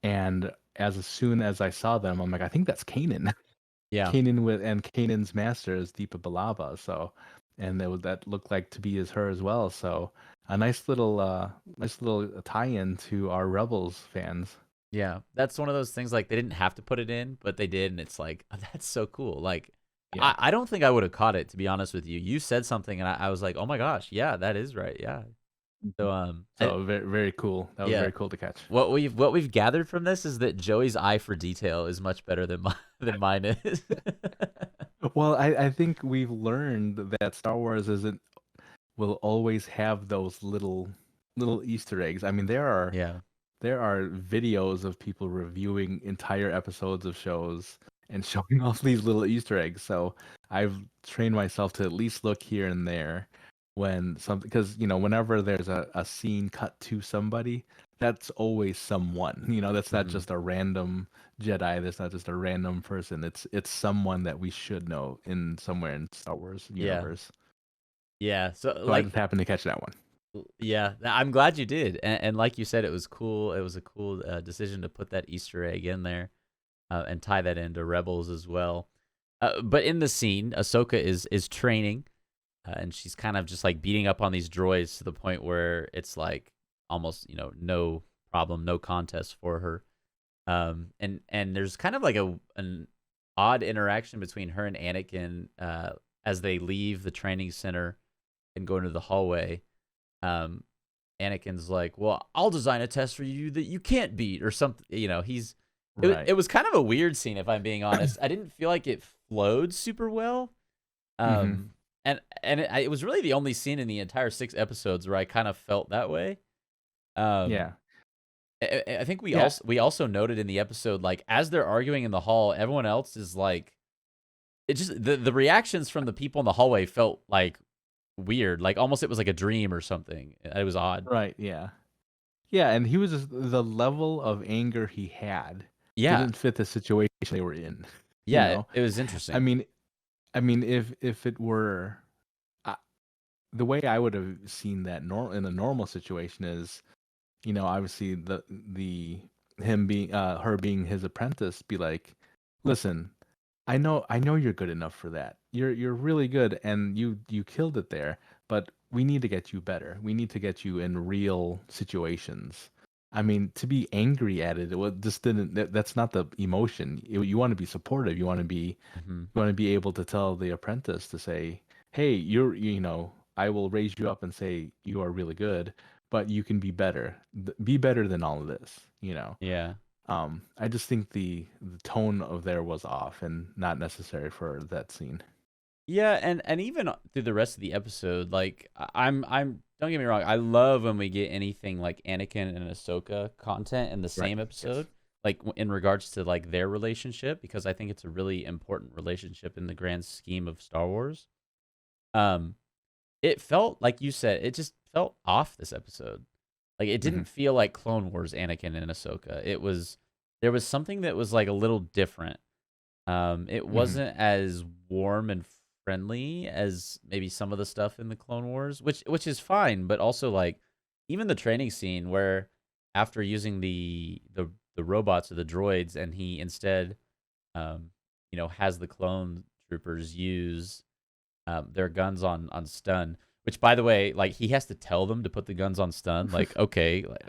And as soon as I saw them, I'm like, I think that's Kanan. Yeah, Kanan's master is Deepa Balaba. So, and that looked like to be as her as well. So, a nice little tie-in to our Rebels fans. Yeah, that's one of those things, like, they didn't have to put it in, but they did, and it's like, oh, that's so cool. Like, Yeah. I don't think I would have caught it, to be honest with you. You said something, and I was like, "Oh my gosh, yeah, that is right, yeah." So, Mhm. So very very cool. That was yeah, very cool to catch. what we've gathered from this is that Joey's eye for detail is much better than than mine is. Well, I think we've learned that Star Wars isn't will always have those little Easter eggs. I mean, Yeah, there are videos of people reviewing entire episodes of shows and showing off these little Easter eggs. So I've trained myself to at least look here and there when something, because whenever there's a scene cut to somebody, that's always someone. That's not mhm, just a random Jedi. That's not just a random person. It's someone that we should know in somewhere in Star Wars yeah, universe. yeah. So, So I like, just happened to catch that one. yeah, I'm glad you did, and like you said, it was cool. It was a cool decision to put that Easter egg in there, and tie that into Rebels as well. But in the scene, Ahsoka is training, and she's kind of just like beating up on these droids to the point where it's like almost no problem, no contest for her. And there's kind of like an odd interaction between her and Anakin as they leave the training center and go into the hallway. Um, Anakin's like, "Well, I'll design a test for you that you can't beat," or something. He's it Right. was kind of a weird scene, if I'm being honest. I didn't feel like it flowed super well. Hmm. Um, and it was really the only scene in the entire 6 episodes where I kind of felt that way. Um, Yeah. I think we Yeah. also noted in the episode, like, as they're arguing in the hall, everyone else is like, it just the reactions from the people in the hallway felt like weird, like almost it was like a dream or something. It was odd. Right. Yeah. Yeah, and he was just the level of anger he had Yeah, didn't fit the situation they were in, you yeah, know? it was I interesting. mean I mean, if it were uh, the way I would have seen that in a normal situation is, obviously the him being her being his apprentice be like, "Listen, I know you're good enough for that. You're really good and you killed it there, but we need to get you better. We need to get you in real situations. I mean, to be angry at it, just didn't that's not the emotion. You want to be supportive. Hmm. You want to be able to tell the apprentice to say, "Hey, I will raise you up and say you are really good, but you can be better. Be better than all of this." Yeah. I just think the tone of there was off and not necessary for that scene. Yeah, and even through the rest of the episode, like, I'm don't get me wrong, I love when we get anything like Anakin and Ahsoka content in the Right. same Yes. episode, like in regards to like their relationship, because I think it's a really important relationship in the grand scheme of Star Wars. Um, it felt like you said, it just felt off this episode. Like, it Hmm. didn't feel like Clone Wars Anakin and Ahsoka. There was something that was like a little different. It Hmm. wasn't as warm and friendly as maybe some of the stuff in the Clone Wars, which is fine, but also like even the training scene where after using the robots or the droids, and he instead um has the clone troopers use their guns on stun. Which, by the way, like, he has to tell them to put the guns on stun. Like, okay, like,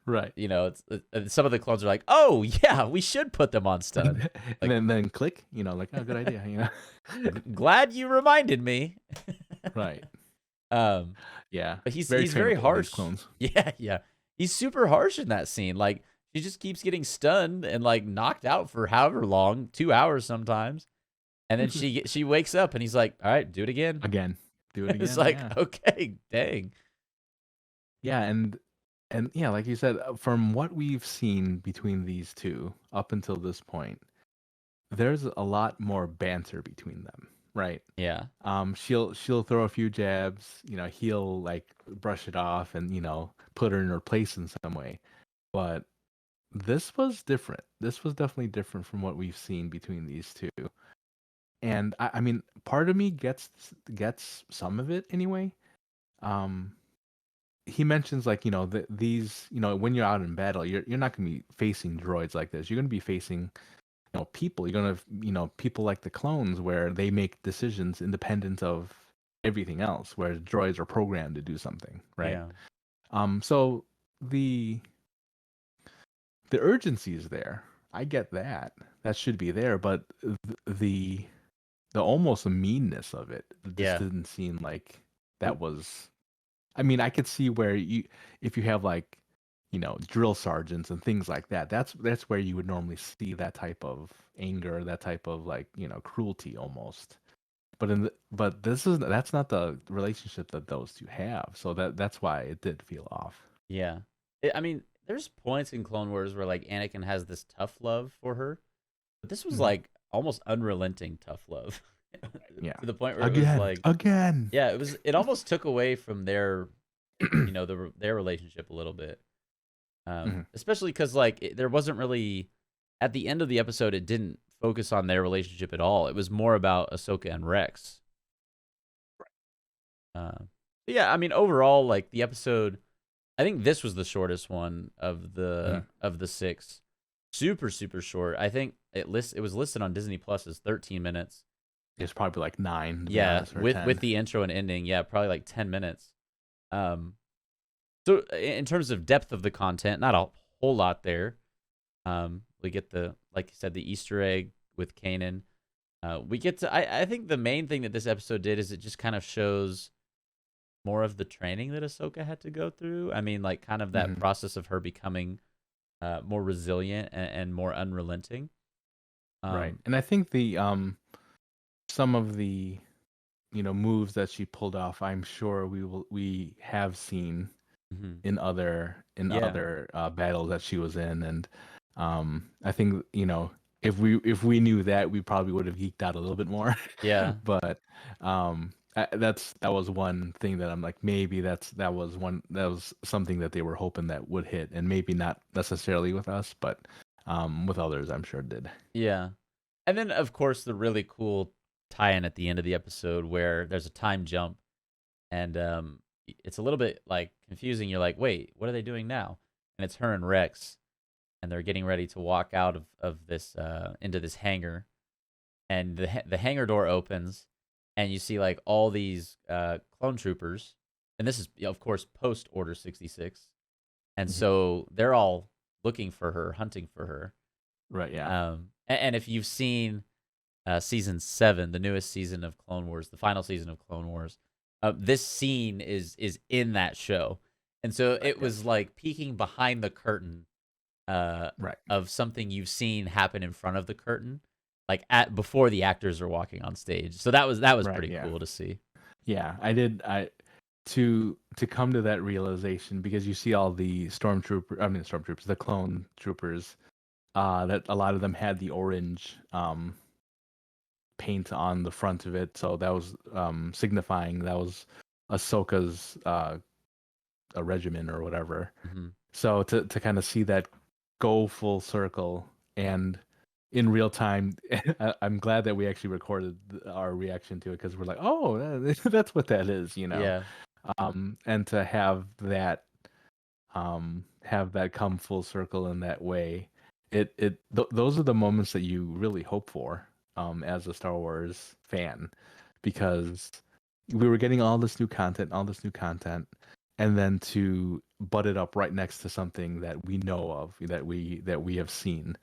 Right. some of the clones are like, "Oh yeah, we should put them on And stun." then, and Like, then click, like, oh, good idea. glad you reminded me. Right. um, Yeah. but he's Very he's very trainable, these harsh. clones. Yeah, yeah. He's super harsh in that scene. Like, she just keeps getting stunned and like knocked out for however long, 2 hours sometimes, and then she wakes up and he's like, "All right, do it again." Again. Do it It's again. like, Yeah. okay, dang. Yeah, and yeah, like you said, from what we've seen between these two up until this point, there's a lot more banter between them, right? Yeah, She'll throw a few jabs, he'll like brush it off and put her in her place in some way. But this was different. This was definitely different from what we've seen between these two. And I mean, part of me gets some of it anyway. Um, he mentions like these when you're out in battle, you're not going to be facing droids like this. You're going to be facing people. You're going to people like the clones where they make decisions independent of everything else, whereas droids are programmed to do something, right? yeah, So the the urgency is there. I get that. That should be there, but the the almost meanness of it just Yeah. didn't seem like W- that was. I mean, I could see where if you have like, drill sergeants and things like that, that's where you would normally see that type of anger, that type of like, cruelty almost. But that's not the relationship that those two have. So that's why it did feel off. Yeah. I mean, there's points in Clone Wars where like Anakin has this tough love for her, but this was Mhm. like almost unrelenting tough love Yeah. to the point where it was Again, like, again. yeah, it almost took away from their, their relationship a little bit. Mhm. Especially because like there wasn't really at the end of the episode, it didn't focus on their relationship at all. It was more about Ahsoka and Rex. Uh, yeah, I mean, overall, like the episode, I think this was the shortest one Mhm. of the six. Super super short. I think it was listed on Disney Plus as 13 minutes. It's probably like 9 to be Yeah, honest, or with 10. the intro and ending, yeah, probably like 10 minutes. Um, so in terms of depth of the content, not a whole lot there. We get the like you said, the Easter egg with Kanan. We get to I think the main thing that this episode did is it just kind of shows more of the training that Ahsoka had to go through. I mean, like kind of that Mhm. process of her becoming more resilient and more unrelenting. Right. Um, And I think the some of the moves that she pulled off, I'm sure we have seen mhm. in Yeah, other battles that she was in, and I think if we knew that, we probably would have geeked out a little bit more. yeah, But that was one thing that I'm like, maybe that was something that they were hoping that would hit, and maybe not necessarily with us, but with others, I'm sure it did. yeah. And then of course the really cool tie-in at the end of the episode where there's a time jump and it's a little bit like confusing. You're like, wait, what are they doing now? And it's her and Rex, and they're getting ready to walk out of this into this hangar, and the hangar door opens, and you see like all these clone troopers, and this is of course post Order 66, and Mhm. so they're all looking for her, hunting for her. Right? Yeah. And if you've seen season 7, the newest season of Clone Wars, the final season of Clone Wars, this scene is in that show, and so Right. it was Yes. like peeking behind the curtain uh, Right. of something you've seen happen in front of the curtain, like at before the actors are walking on stage. So that was Right. pretty Yeah. cool to see. Yeah. To come to that realization, because you see all the stormtroopers, the clone troopers, that a lot of them had the orange paint on the front of it, so that was signifying that was Ahsoka's a regiment or whatever. Hmm. So to kind of see that go full circle and in real time, I'm glad that we actually recorded our reaction to it, because we're like, oh, that's what that is. Yeah, And to have that come full circle in that way, those are the moments that you really hope for as a Star Wars fan, because we were getting all this new content, and then to butt it up right next to something that we know of, that we have seen,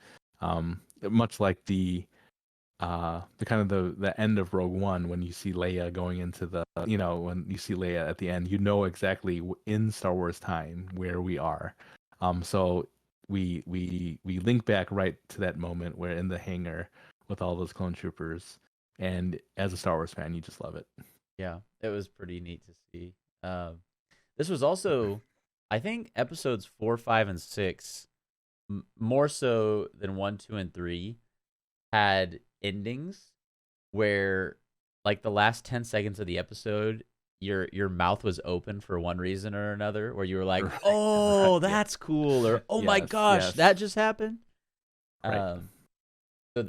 much like the kind of the end of Rogue One, when you see Leia going into when you see Leia at the end, exactly in Star Wars time where we are. So we link back right to that moment where in the hangar with all those clone troopers, and as a Star Wars fan, you just love it. yeah, it was pretty neat to see. This was also, I think, episodes 4, 5, and 6, more so than 1, 2, and 3, had endings where like the last 10 seconds of the episode your mouth was open for one reason or another, where you were like, Right, right, oh, yeah, that's cool, or oh my yes, gosh, yes, that just happened. right, um so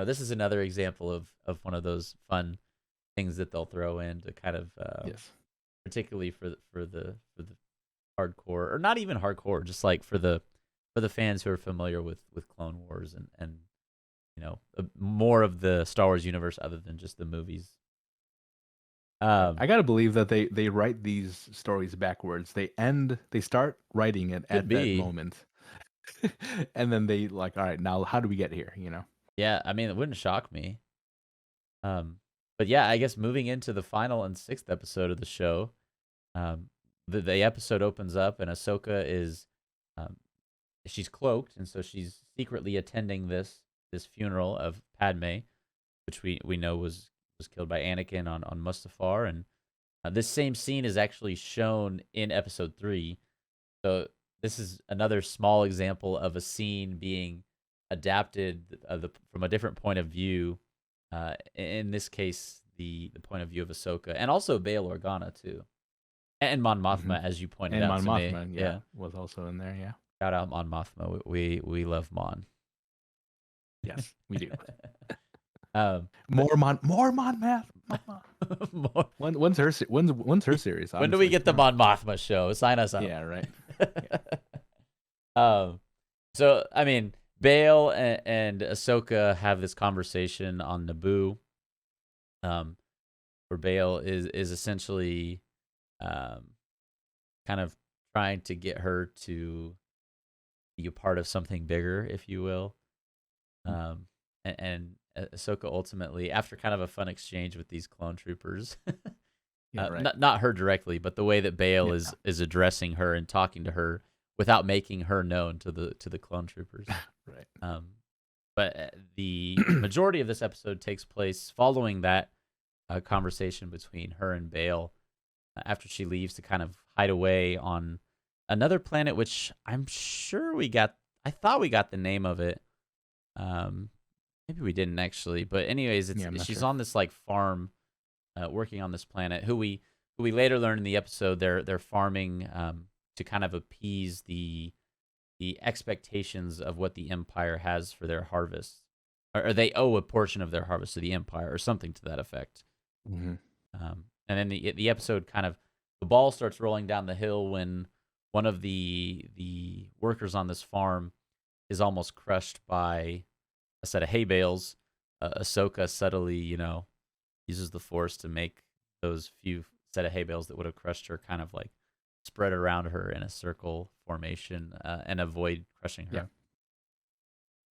this is another example of one of those fun things that they'll throw in to kind of yes, particularly for the hardcore, or not even hardcore, just like for the fans who are familiar with Clone Wars and more of the Star Wars universe other than just the movies. right. Um, I gotta believe that they write these stories backwards. They start writing it could at that be. moment. And then they like, all right, now how do we get here? You know? Yeah, I mean, it wouldn't shock me. Um, but yeah, I guess moving into the final and sixth episode of the show, um, the episode opens up and Ahsoka is, um, she's cloaked, and so she's secretly attending this funeral of Padme, which we know was killed by Anakin on Mustafar, and this same scene is actually shown in episode 3. So this is another small example of a scene being adapted from a different point of view. In this case, the point of view of Ahsoka, and also Bail Organa too, and Mon Hmm. Mothma, as you pointed And out Mon to me. Mothma, yeah, Yeah, was also in there. Yeah. shout out Mon Mothma. We love Mon. Yes, we do. um, More Mon Math. more, When's her series? when do we Honestly, get the Mon Mothma show? Sign us up. Yeah, right. Yeah. um, so I mean, Bail and Ahsoka have this conversation on Naboo, where Bail is essentially, kind of trying to get her to be a part of something bigger, if you will. And Ahsoka ultimately, after kind of a fun exchange with these clone troopers, Yeah, right. not her directly, but the way that Bail Yeah. is addressing her and talking to her without making her known to the clone troopers. Right. But the majority of this episode takes place following that conversation between her and Bail, after she leaves to kind of hide away on another planet, which I'm sure we got. I thought we got the name of it. Maybe we didn't actually, but anyways, Yeah, I'm not she's sure. on this like farm, working on this planet. Who we later learn in the episode they're farming, to kind of appease the expectations of what the Empire has for their harvest, or they owe a portion of their harvest to the Empire, or something to that effect. Hmm. And then the episode kind of, the ball starts rolling down the hill when one of the workers on this farm is almost crushed by a set of hay bales. Ahsoka subtly, uses the Force to make those few set of hay bales that would have crushed her kind of like spread around her in a circle formation, and avoid crushing her.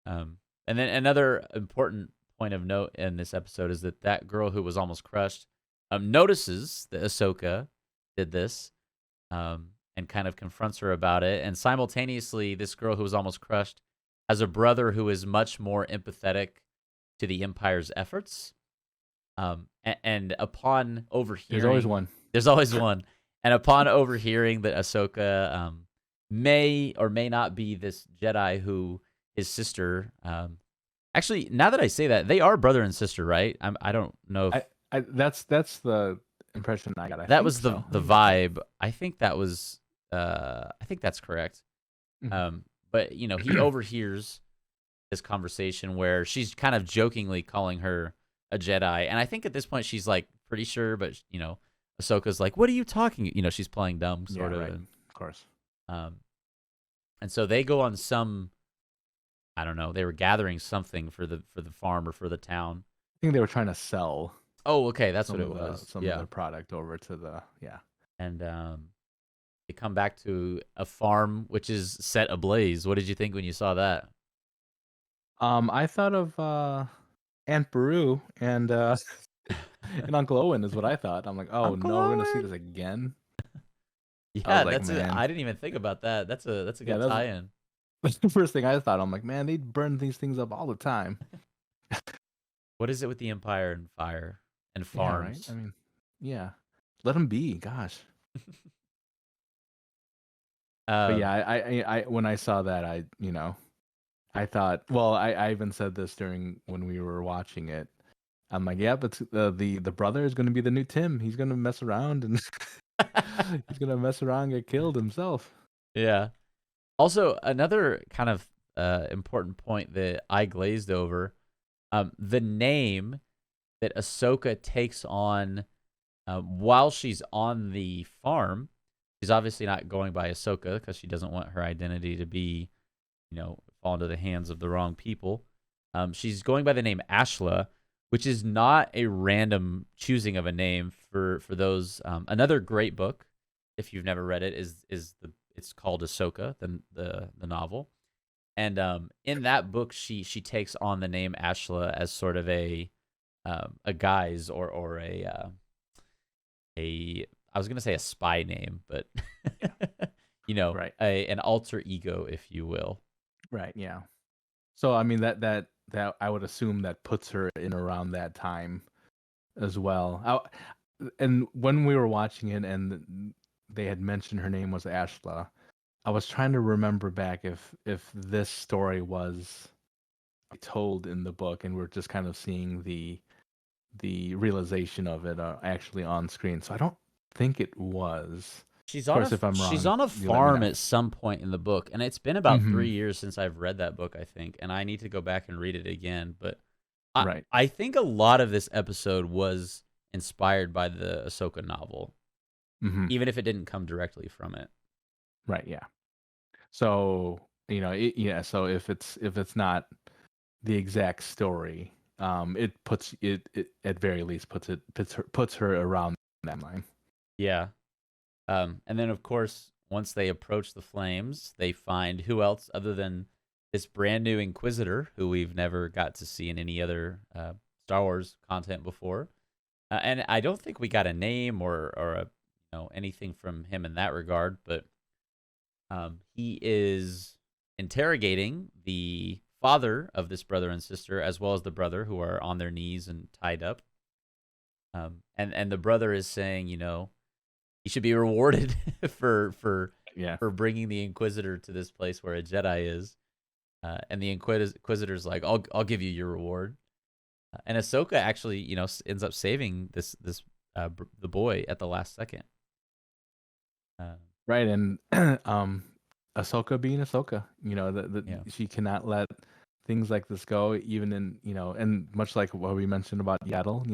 Yeah. And then another important point of note in this episode is that girl who was almost crushed, notices that Ahsoka did this, and kind of confronts her about it. And simultaneously, this girl who was almost crushed has a brother who is much more empathetic to the Empire's efforts. And upon overhearing, There's always one. There's always one. And upon overhearing that Ahsoka, may or may not be this Jedi who his sister. Actually, now that I say that, they are brother and sister, right? I don't know if That's the impression I got. that think was the so. vibe. I think that was. I think that's correct. Mhm. But he overhears this conversation where she's kind of jokingly calling her a Jedi, and I think at this point she's like pretty sure, but Ahsoka's like, "What are you talking?" She's playing dumb, sort of. Right. And, Of course. and so they go on some. I don't know. They were gathering something for the farm or for the town. I think they were trying to sell Oh, okay, that's what some it of was. of their product over to the And they come back to a farm which is set ablaze. What did you think when you saw that? I thought of Aunt Beru and and Uncle Owen is what I thought. I'm like, oh Uncle no, we're gonna see Owen? this again. I Yeah, was like, that's it. man, I didn't even think about that. That's a yeah, good tie-in. that's the first thing I thought. I'm like, man, they burn these things up all the time. What is it with the Empire and fire and Yeah, right. farms? I mean, yeah, let them be. Gosh. But yeah, I when I saw that, I thought, well, I even said this during when we were watching it. I'm like, yeah, but the brother is going to be the new Tim. He's going to mess around and he's going to mess around and get killed himself. Yeah. Also, another kind of important point that I glazed over, the name that Ahsoka takes on while she's on the farm. She's obviously not going by Ahsoka because she doesn't want her identity to be, fall into the hands of the wrong people. She's going by the name Ashla, which is not a random choosing of a name for those. Another great book, if you've never read it, it's called Ahsoka, the novel. And in that book, she takes on the name Ashla as sort of a guise or a I was gonna say a spy name, but Yeah. Right. an alter ego, if you will. Right. Yeah. So I mean that I would assume that puts her in around that time as well. And when we were watching it and they had mentioned her name was Ashla, I was trying to remember back if this story was told in the book and we're just kind of seeing the realization of it actually on screen. So I don't think it was. Of course, if I'm She's wrong, on a you let me farm know. at some point in the book, and it's been about Mm-hmm. 3 years since I've read that book, I think, and I need to go back and read it again. But I Right. I think a lot of this episode was inspired by the Ahsoka novel, Mm-hmm. even if it didn't come directly from it. Right. Yeah. So yeah. So if it's not the exact story, it puts it at very least puts her around that line. Yeah. And then of course, once they approach the flames, they find who else other than this brand new Inquisitor, who we've never got to see in any other Star Wars content before. And I don't think we got a name or a anything from him in that regard, but he is interrogating the father of this brother and sister, as well as the brother, who are on their knees and tied up. And the brother is saying, he should be rewarded for for Yeah. for bringing the Inquisitor to this place where a Jedi is. And the Inquisitor's like, I'll give you your reward. And Ahsoka actually, ends up saving this the boy at the last second. Uh, Right. And Ahsoka being Ahsoka, yeah, she cannot let things like this go, even in and much like what we mentioned about Yaddle,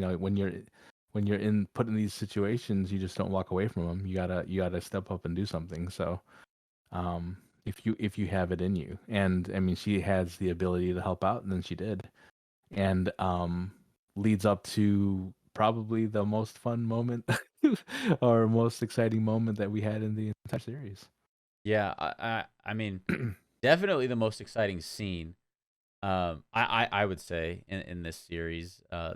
when you're in put in these situations, you just don't walk away from them. You gotta step up and do something. So um, if you have it in you, and I mean, she has the ability to help out, and then she did, and leads up to probably the most fun moment or most exciting moment that we had in the entire series. yeah. I mean, definitely the most exciting scene. I would say in this series. I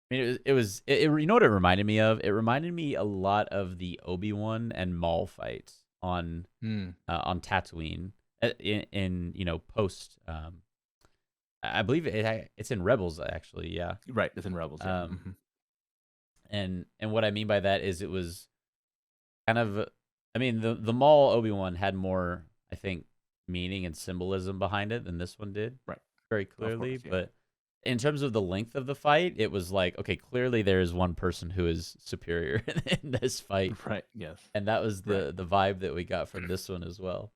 mean, you know what it reminded me of? It reminded me a lot of the Obi-Wan and Maul fight on Tatooine in post. I believe it's in Rebels actually. Yeah. Right, it's in Rebels, yeah. Um, and what I mean by that is it was kind of, I mean, the Maul Obi-Wan had more, I think, meaning and symbolism behind it than this one did, Right, very of clearly. course, yeah. But in terms of the length of the fight, it was like, okay, clearly there is one person who is superior in this fight, Right, yes. and that was Right. the vibe that we got from this one as well.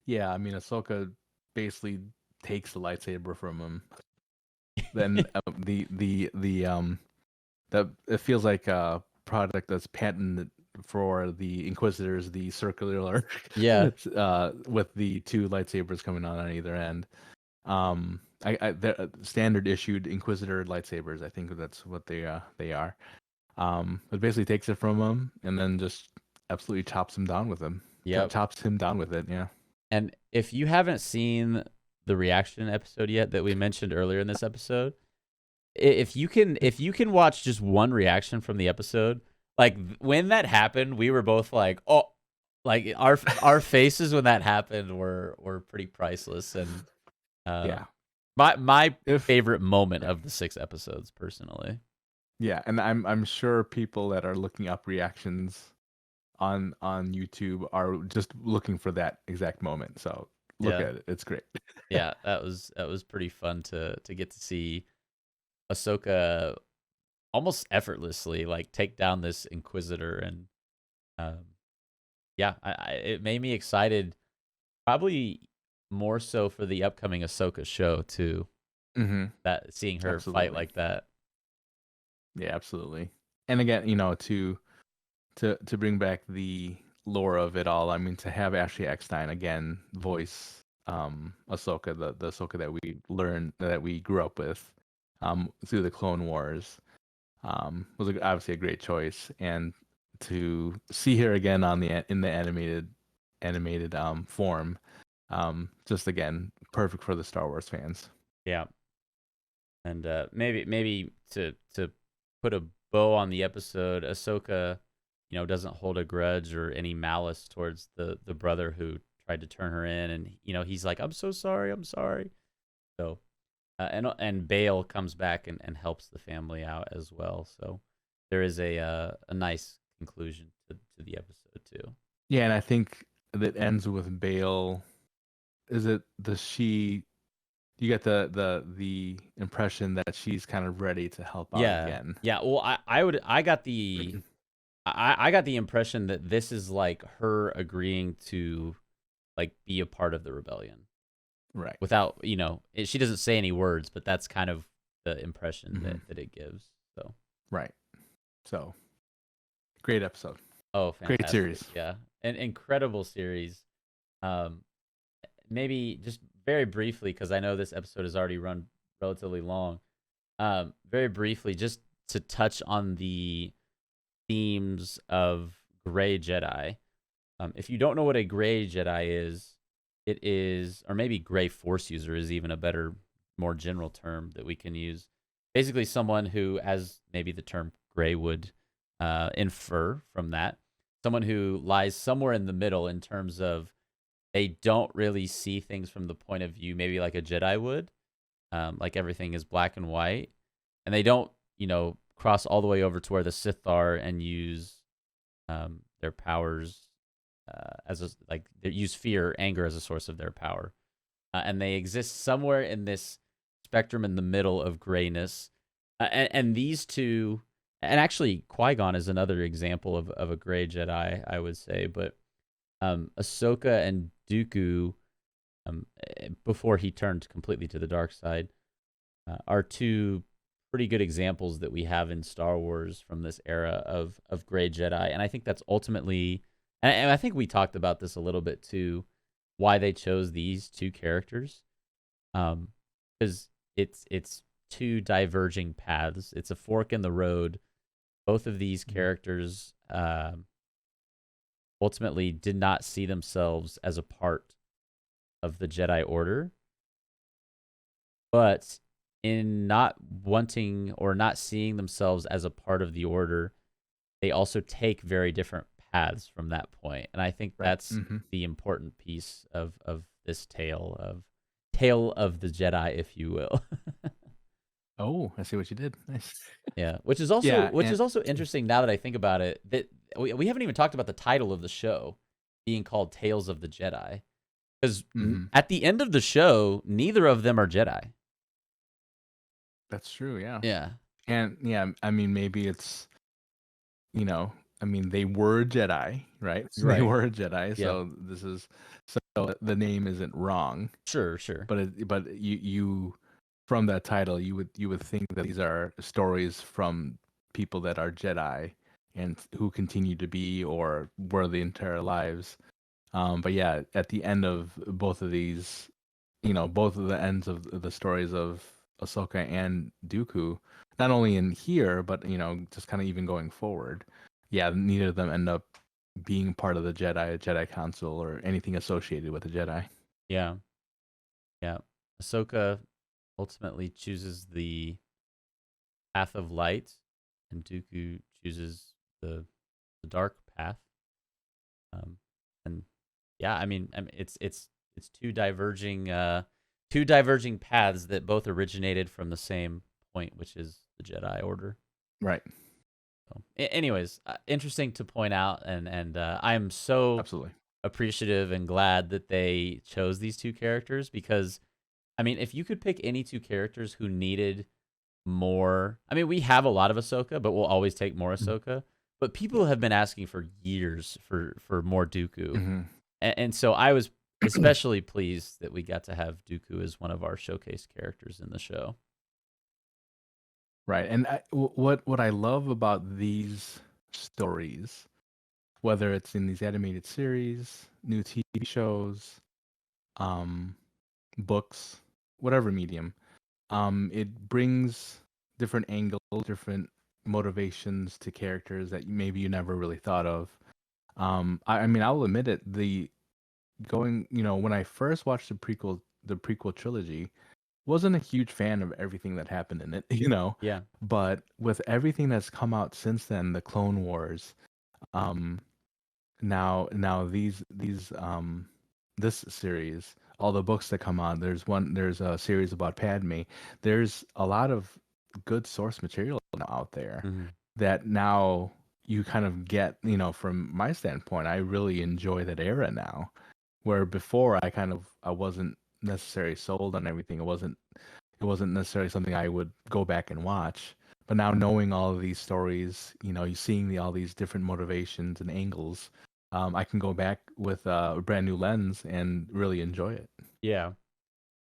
Yeah, I mean, Ahsoka basically takes the lightsaber from him. Then that it feels like a product that's patented for the Inquisitors, the circular Yeah, with the two lightsabers coming on either end. They're standard issued Inquisitor lightsabers. I think that's what they are. It basically takes it from him and then just absolutely chops him down with him. yep. Chops him down with it. Yeah. And if you haven't seen the reaction episode yet that we mentioned earlier in this episode, if you can watch just one reaction from the episode, like when that happened, we were both like, oh, like our faces when that happened were pretty priceless. And uh, Yeah. my If favorite moment yeah. of the 6 episodes, personally. Yeah, and I'm sure people that are looking up reactions on YouTube are just looking for that exact moment. So look Yeah, at it. It's great. yeah, that was pretty fun to get to see Ahsoka almost effortlessly like take down this Inquisitor. And um, yeah, it made me excited, probably more so for the upcoming Ahsoka show too. Mm-hmm. That seeing her fight Absolutely. like that. Yeah, absolutely. And again, to bring back the lore of it all, I mean, to have Ashley Eckstein again voice Ahsoka, the Ahsoka that we learned that we grew up with through the Clone Wars, was obviously a great choice. And to see her again in the animated form, Just again, perfect for the Star Wars fans. Yeah. And maybe to put a bow on the episode, Ahsoka, doesn't hold a grudge or any malice towards the brother who tried to turn her in, and he's like, "I'm so sorry, I'm sorry." So, and Bale comes back and helps the family out as well. So there is a nice conclusion to the episode too. Yeah, and I think that ends with Bale. Is it the she? You get the impression that she's kind of ready to help out Yeah, again. yeah. Well, I got I got the impression that this is like her agreeing to like be a part of the rebellion Right. without she doesn't say any words, but that's kind of the impression that it gives. So Right. So great episode. oh, Great fantastic! series. Yeah, an incredible series. Um, maybe just very briefly because I know this episode has already run relatively long. Very briefly, just to touch on the themes of gray Jedi. If you don't know what a gray Jedi is, it is, or maybe gray Force user is even a better, more general term that we can use. Basically, someone who, as maybe the term gray would infer from that, someone who lies somewhere in the middle in terms of they don't really see things from the point of view, maybe like a Jedi would, like everything is black and white, and they don't, cross all the way over to where the Sith are and use their powers as a, like they use fear, anger as a source of their power, and they exist somewhere in this spectrum in the middle of grayness, and these two, and actually Qui-Gon is another example of a gray Jedi, I would say, but Ahsoka and Dooku, before he turned completely to the dark side, are two pretty good examples that we have in Star Wars from this era of gray Jedi, and I think that's ultimately, and I think we talked about this a little bit too, why they chose these two characters, because it's two diverging paths. It's a fork in the road. Both of these characters ultimately did not see themselves as a part of the Jedi Order, but in not wanting or not seeing themselves as a part of the Order, they also take very different paths from that point. And I think that's the important piece of this tale of the Jedi, if you will. Oh, I see what you did. Nice. Yeah, which is also Yeah, which is also interesting now that I think about it. That we haven't even talked about the title of the show being called Tales of the Jedi, because at the end of the show, neither of them are Jedi. That's true. Yeah. Yeah. And yeah, I mean, maybe it's, I mean, they were Jedi, right? They Right. were Jedi, Yeah. so so the name isn't wrong. Sure. Sure. But you from that title, you would think that these are stories from people that are Jedi and who continue to be or were the entire lives. But yeah, at the end of both of these, both of the ends of the stories of Ahsoka and Dooku, not only in here, but just kind of even going forward, yeah, neither of them end up being part of the Jedi Council, or anything associated with the Jedi. Yeah. Yeah. Ahsoka ultimately chooses the path of light, and Dooku chooses the dark path. And yeah, I mean, it's two diverging paths that both originated from the same point, which is the Jedi Order. Right. So, anyways, interesting to point out, and I'm so Absolutely. appreciative and glad that they chose these two characters, because I mean, if you could pick any two characters who needed more, I mean, we have a lot of Ahsoka, but we'll always take more Ahsoka. But people have been asking for years for more Dooku, and so I was especially pleased that we got to have Dooku as one of our showcase characters in the show. Right. And what I love about these stories, whether it's in these animated series, new TV shows, um, books, whatever medium, it brings different angles, different motivations to characters that maybe you never really thought of. I mean, I'll admit it. going, when I first watched the prequel trilogy, wasn't a huge fan of everything that happened in it, Yeah. but with everything that's come out since then, the Clone Wars, um, now this series, all the books that come out, there's a series about Padme. There's a lot of good source material now out there Hmm. that now you kind of get, from my standpoint, I really enjoy that era now. Where before I wasn't necessarily sold on everything. It wasn't necessarily something I would go back and watch. But now knowing all of these stories, you seeing all these different motivations and angles, I can go back with a brand new lens and really enjoy it. Yeah.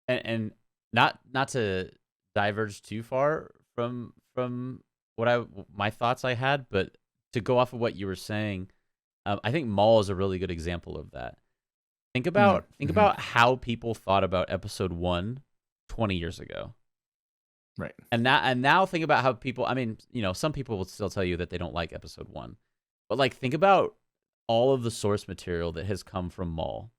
And not to diverge too far from what I my thoughts I had, but to go off of what you were saying, I think Maul is a really good example of that. Think Mm-hmm. about how people thought about episode 1 20 years ago. Right. And now think about how people, I mean, some people will still tell you that they don't like episode 1. But like think about all of the source material that has come from Maul.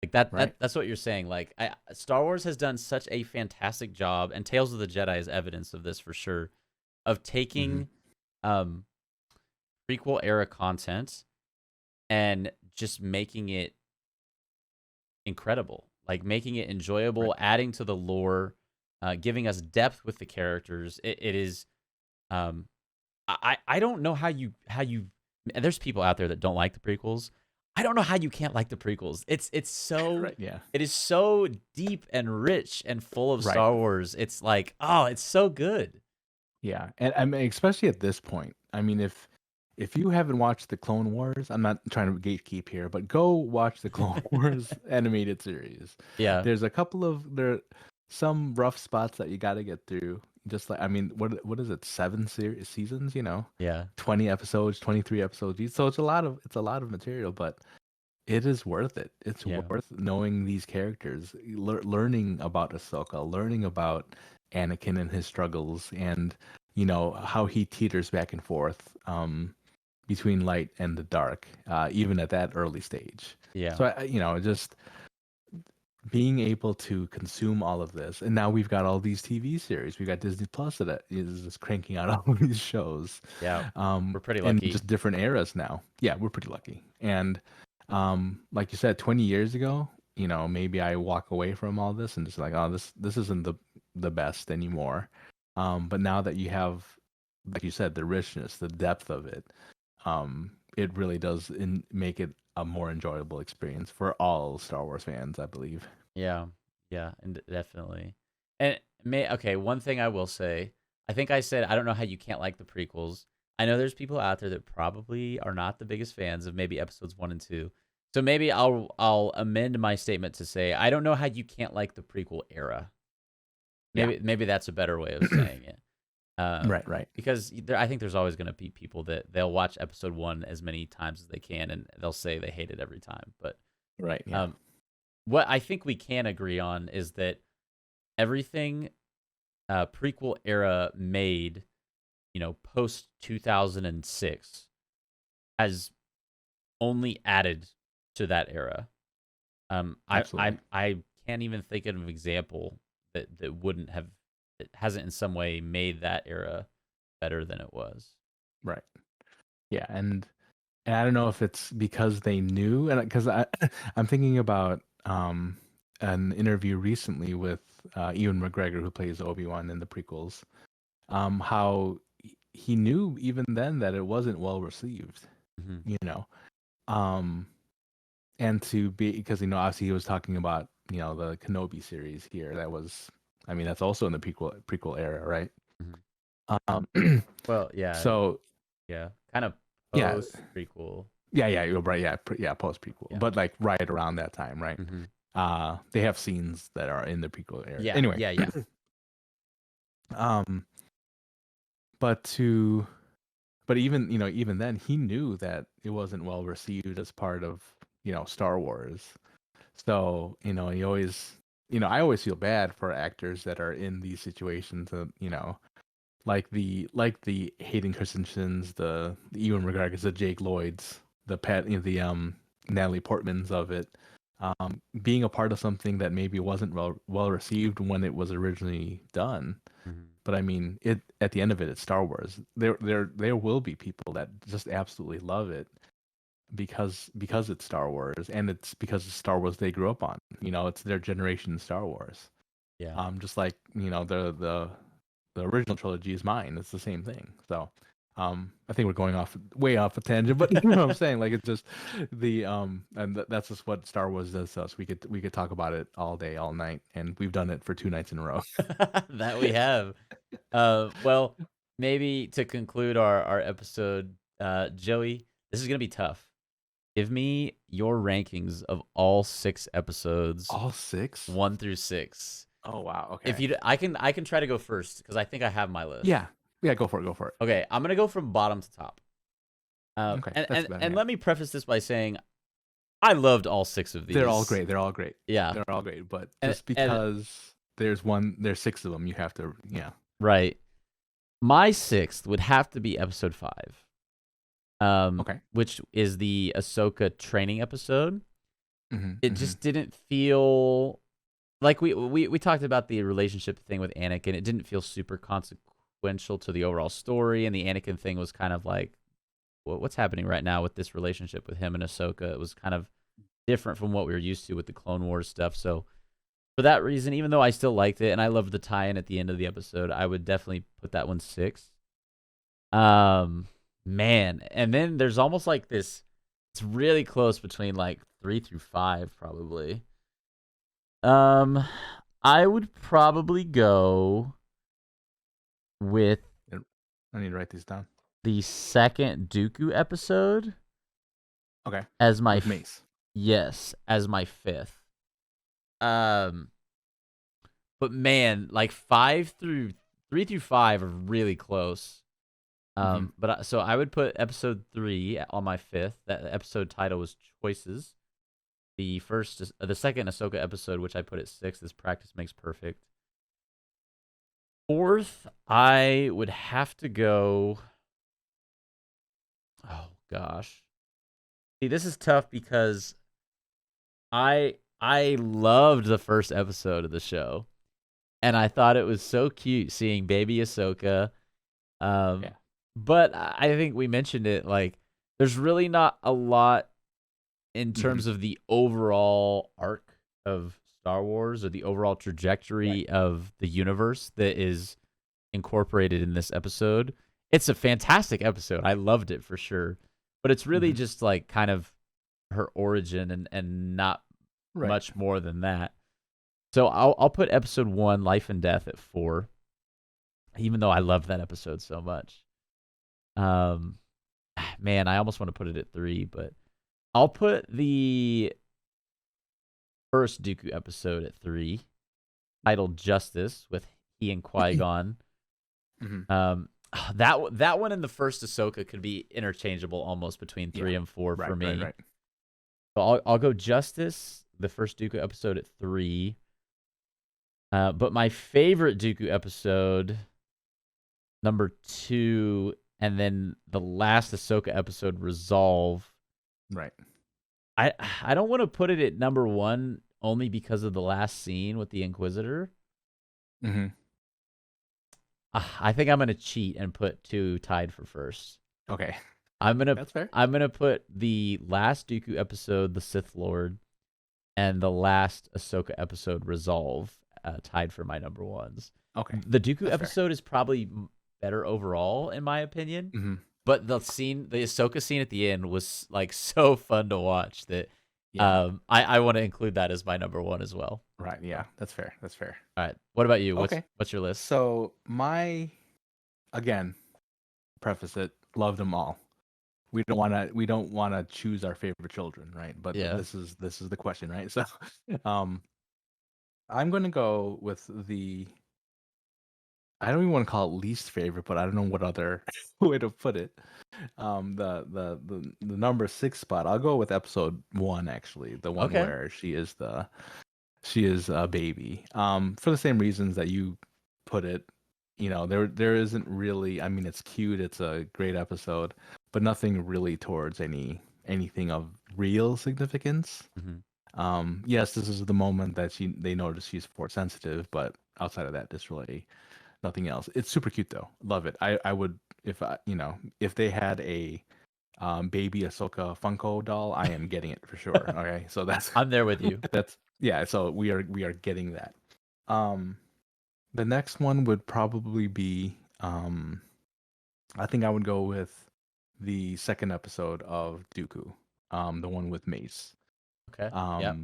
Like Right. that's what you're saying. Like Star Wars has done such a fantastic job, and Tales of the Jedi is evidence of this for sure, of Mm-hmm. taking um prequel era content and just making it incredible, like making it Right. enjoyable, adding to the lore, giving us depth with the characters. It is, um, I don't know how you. There's people out there that don't like the prequels. I don't know how you can't like the prequels. Right. Yeah. It is so deep and rich and full of Right. Star Wars. It's like, oh, it's so good. Yeah, and I mean, especially at this point. I mean, if you haven't watched the Clone Wars, I'm not trying to gatekeep here, but go watch the Clone Wars animated series. Yeah, There's a couple of there some rough spots that you got to get through. Just like, I mean, what is it? Seven seasons, yeah, 20 episodes, 23 episodes each. So it's a lot of material, but it is worth it. It's yeah, worth knowing these characters, learning about Ahsoka, learning about Anakin and his struggles, and how he teeters back and forth between light and the dark, even at that early stage. yeah, So just being able to consume all of this, and now we've got all these TV series. We've got Disney Plus that is just cranking out all of these shows, yeah. We're pretty in lucky. just different eras now. Yeah, we're pretty lucky. And like you said, 20 years ago, maybe I walk away from all this and just like, oh, this isn't the best anymore. But now that you have, like you said, the richness, the depth of it, it really does make it a more enjoyable experience for all Star Wars fans, I believe. Yeah, yeah, and definitely. And okay, one thing I will say, I think I said I don't know how you can't like the prequels. I know there's people out there that probably are not the biggest fans of maybe episodes 1 and 2. So maybe I'll amend my statement to say I don't know how you can't like the prequel era. Yeah. Maybe that's a better way of saying it. Right, right. Because I think there's always going to be people that they'll watch episode 1 as many times as they can and they'll say they hate it every time. But Right, yeah. um, what I think we can agree on is that everything prequel era made, post 2006 has only added to that era. Absolutely. I can't even think of an example that wouldn't have that hasn't in some way made that era better than it was. Right. Yeah, and I don't know if it's because they knew, and because I'm thinking about an interview recently with Ewan McGregor, who plays Obi-Wan in the prequels, how he knew even then that it wasn't well received, Hmm. you know, um, and to be because obviously he was talking about the Kenobi series here. That was, I mean, that's also in the prequel era, right? Hmm. Um, Well, yeah, so yeah, kind of yeah, post prequel. yeah, you're right, yeah, yeah, post prequel, Yeah. but like right around that time, right? Hmm. They have scenes that are in the prequel era. Yeah, Anyway, yeah, yeah. um, but to but even then he knew that it wasn't well received as part of Star Wars. So he always I always feel bad for actors that are in these situations, like the Hayden Christensen's, the Ewan McGregor's, the Jake Lloyd's, the Pat, the Natalie Portmans of it, being a part of something that maybe wasn't well received when it was originally done. Mhm. But I mean, it at the end of it, it's Star Wars. There will be people that just absolutely love it because it's Star Wars, and it's because it's Star Wars they grew up on. It's their generation Star Wars. Yeah. Just like the original trilogy is mine. It's the same thing. So, I think we're going way off a tangent, but you know what I'm saying? Like it's just and that's just what Star Wars does to us. We could talk about it all day, all night, and we've done it for 2 nights in a row. That we have. Well, maybe to conclude our episode, Joey, this is gonna be tough. Give me your rankings of all 6 episodes, All 6? 1 through 6. Oh wow. If Okay. you, I can try to go first because I think I have my list. Yeah. Yeah. Go for it. Go for it. Okay, I'm gonna go from bottom to top. Okay. And That's and, better. and Yeah. let me preface this by saying I loved all 6 of these. They're all great. They're all great. Yeah. They're all great. But And- just and- because there's 6 of them, you have to. Yeah. Right. My 6th would have to be episode 5. Okay. Which is the Ahsoka training episode. Mm-hmm, It just didn't feel like we talked about the relationship thing with Anakin. It didn't feel super consequential to the overall story, and the Anakin thing was kind of like, what's happening right now with this relationship with him and Ahsoka? It was kind of different from what we were used to with the Clone Wars stuff. So for that reason, even though I still liked it and I loved the tie-in at the end of the episode, I would definitely put that one 6th. Man, and then there's almost like this. It's really close between like 3 through 5, probably. I would probably go with I need to write these down. the second Dooku episode Okay. as my With Mace. Yes, as my 5th. But man, like 3 through 5 are really close. But so I would put episode 3 on my 5th. That episode title was Choices. The second Ahsoka episode, which I put at 6th, is Practice Makes Perfect. 4th, I would have to go. Oh gosh, see, this is tough because I loved the first episode of the show, and I thought it was so cute seeing baby Ahsoka. Yeah. But I think we mentioned it. Like, there's really not a lot in terms of the overall arc of Star Wars or the overall trajectory of the universe that is incorporated in this episode. It's a fantastic episode. I loved it for sure. But it's really just like kind of her origin and not much more than that. So I'll put episode 1, Life and Death, at 4, even though I love that episode so much. Man, I almost want to put it at 3, but I'll put the first Dooku episode at 3, titled Justice, with he and Qui-Gon. That one and the first Ahsoka could be interchangeable almost between 3 and 4 for me. Right. So I'll go Justice, the first Dooku episode, at 3. But my favorite Dooku episode, number 2, and then the last Ahsoka episode, Resolve. Right. I don't want to put it at number 1 only because of the last scene with the Inquisitor. I think I'm gonna cheat and put 2 tied for first. Okay. That's fair. I'm gonna put the last Dooku episode, The Sith Lord, and the last Ahsoka episode, Resolve, tied for my number 1s. Okay. The Dooku That's episode fair. is probably better overall, in my opinion. But the Ahsoka scene at the end was like so fun to watch that I want to include that as my number 1 as well. Right. Yeah. That's fair. All right. What about you? Okay. What's your list? So again, preface it, loved them all. We don't want to choose our favorite children, right? But this is the question, right? So, I'm going to go with I don't even want to call it least favorite, but I don't know what other way to put it. The number 6 spot. I'll go with episode 1, actually, the one where she is a baby. For the same reasons that you put it. There isn't really. I mean, it's cute. It's a great episode, but nothing really towards any anything of real significance. Yes, this is the moment that they notice she's force sensitive, but outside of that, there's really nothing else. It's super cute though. Love it. I would, if I, if they had a baby Ahsoka Funko doll, I am getting it for sure. Okay, so I'm there with you. that's yeah. So we are getting that. The next one would probably be I think I would go with the second episode of Dooku, the one with Mace. Okay. Yeah.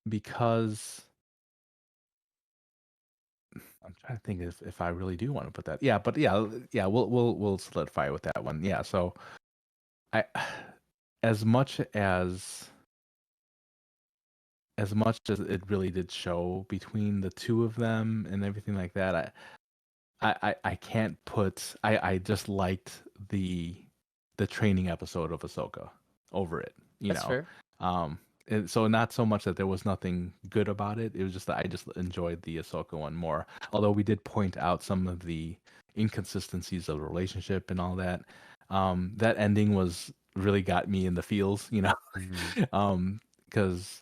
Because I'm trying to think if I really do want to put that. Yeah, but yeah, we'll solidify with that one. Yeah, so I as much as it really did show between the two of them and everything like that, I can't put I just liked the training episode of Ahsoka over it, That's fair. And so not so much that there was nothing good about it. It was just that I just enjoyed the Ahsoka one more. Although we did point out some of the inconsistencies of the relationship and all that. That ending was really got me in the feels, because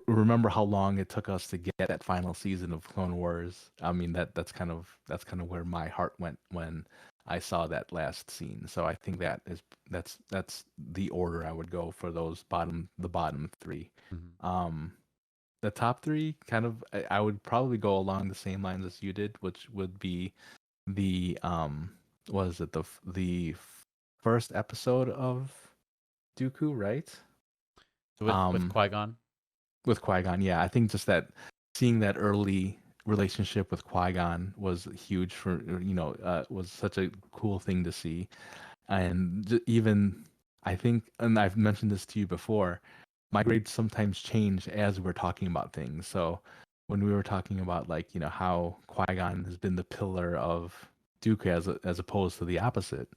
remember how long it took us to get that final season of Clone Wars. I mean that's kind of where my heart went when I saw that last scene. So I think that's the order I would go for those the bottom three. The top three kind of I would probably go along the same lines as you did, which would be the what is it, the first episode of Dooku, right? With Qui-Gon. With Qui-Gon, yeah. I think just that seeing that early relationship with Qui-Gon was huge for was such a cool thing to see. And even I think, and I've mentioned this to you before, my grades sometimes change as we're talking about things. So when we were talking about how Qui-Gon has been the pillar of Dooku as opposed to the opposite,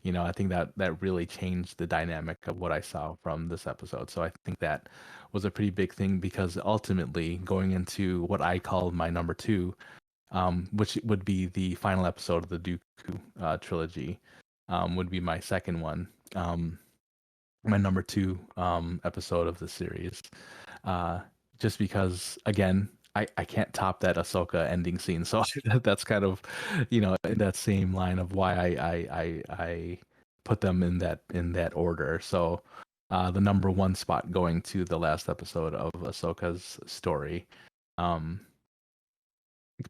I think that really changed the dynamic of what I saw from this episode. So I think that was a pretty big thing, because ultimately going into what I call my number two, which would be the final episode of the Dooku trilogy, would be my second one. My number two episode of the series, just because again I can't top that Ahsoka ending scene. So that's kind of in that same line of why I put them in that order. So the number one spot going to the last episode of Ahsoka's story,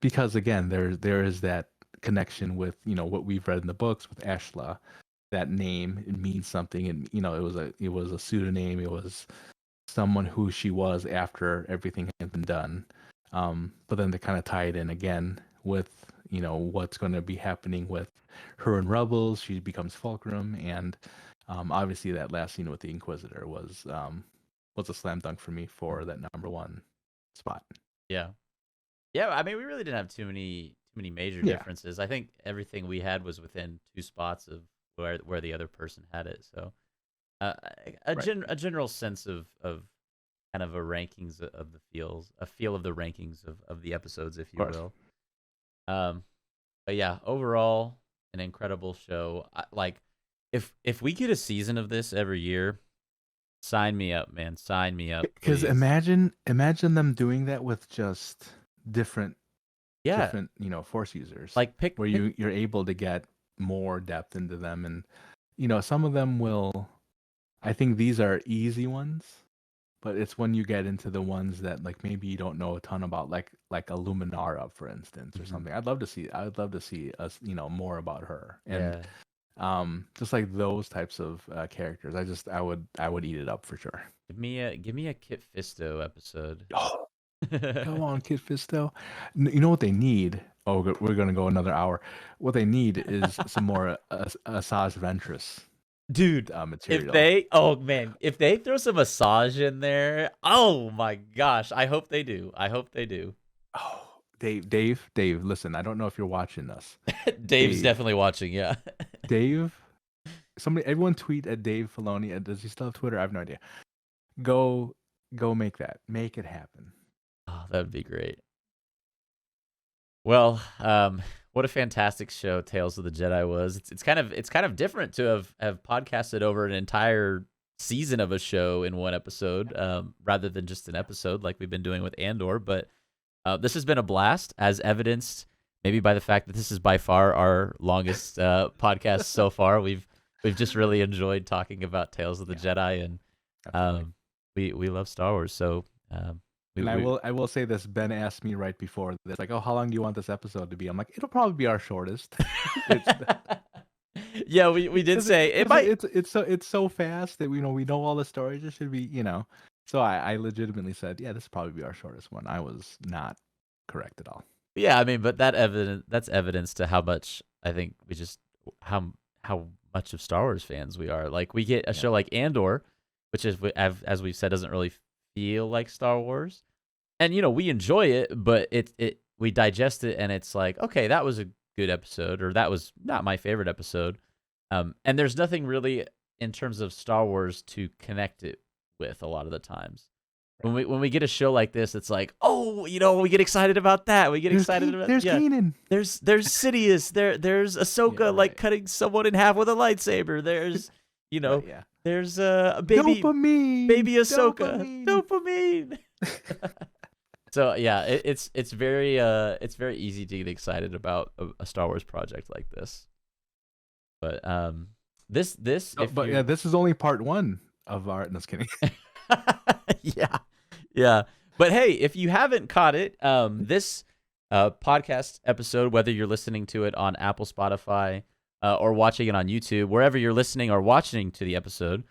because again there is that connection with what we've read in the books with Ashla. That name, it means something, and it was a pseudonym. It was someone who she was after everything had been done. But then to kind of tie it in again with what's going to be happening with her and Rebels, she becomes Fulcrum, and obviously that last scene with the Inquisitor was a slam dunk for me for that number one spot. Yeah. I mean, we really didn't have too many major differences. I think everything we had was within 2 spots of where the other person had it. So a general sense of kind of a rankings of the a feel of the rankings of the episodes, if you will. But yeah, overall an incredible show. If we get a season of this every year, sign me up, man. Sign me up. Because imagine them doing that with just different Force users. Like where you're able to get more depth into them, and some of them will. I think these are easy ones, but it's when you get into the ones that maybe you don't know a ton about, like a Luminara, for instance, or something. I'd love to see us more about her, and just like those types of characters. I would eat it up for sure. Give me a Kit Fisto episode. Oh, go on, Kit Fisto. You know what they need? Oh, we're gonna go another hour. What they need is some more Asajj Ventress, dude. Material. If they throw some Asajj in there, oh my gosh! I hope they do. Oh, Dave, listen. I don't know if you're watching us. Dave's definitely watching. Yeah. Dave, everyone tweet at Dave Filoni. Does he still have Twitter? I have no idea. Go make it happen. Oh, that'd be great. Well, what a fantastic show Tales of the Jedi was. It's kind of different to have podcasted over an entire season of a show in one episode, rather than just an episode like we've been doing with Andor. But this has been a blast, as evidenced maybe by the fact that this is by far our longest podcast so far. We've just really enjoyed talking about Tales of the Jedi, and we love Star Wars. So I will say this. Ben asked me right before this, like, "Oh, how long do you want this episode to be?" I'm like, "It'll probably be our shortest." Yeah, we did say it might. It's so fast that we know all the stories. It should be, So I legitimately said, "Yeah, this will probably be our shortest one." I was not correct at all. Yeah, I mean, but that's evidence to how much I think we just how much of Star Wars fans we are. Like, we get a show like Andor, which is, as we've said, doesn't really feel like Star Wars, and we enjoy it, but we digest it, and it's like, okay, that was a good episode, or that was not my favorite episode, and there's nothing really in terms of Star Wars to connect it with a lot of the times. When we get a show like this, it's like, oh, we get excited about that. We get excited about Kanan. There's Sidious. There's Ahsoka like cutting someone in half with a lightsaber. There's there's a baby Ahsoka. Dopamine. So yeah, it's very easy to get excited about a Star Wars project like this. But this Yeah. But hey, if you haven't caught it, this podcast episode, whether you're listening to it on Apple, Spotify, or watching it on YouTube, wherever you're listening or watching to the episode,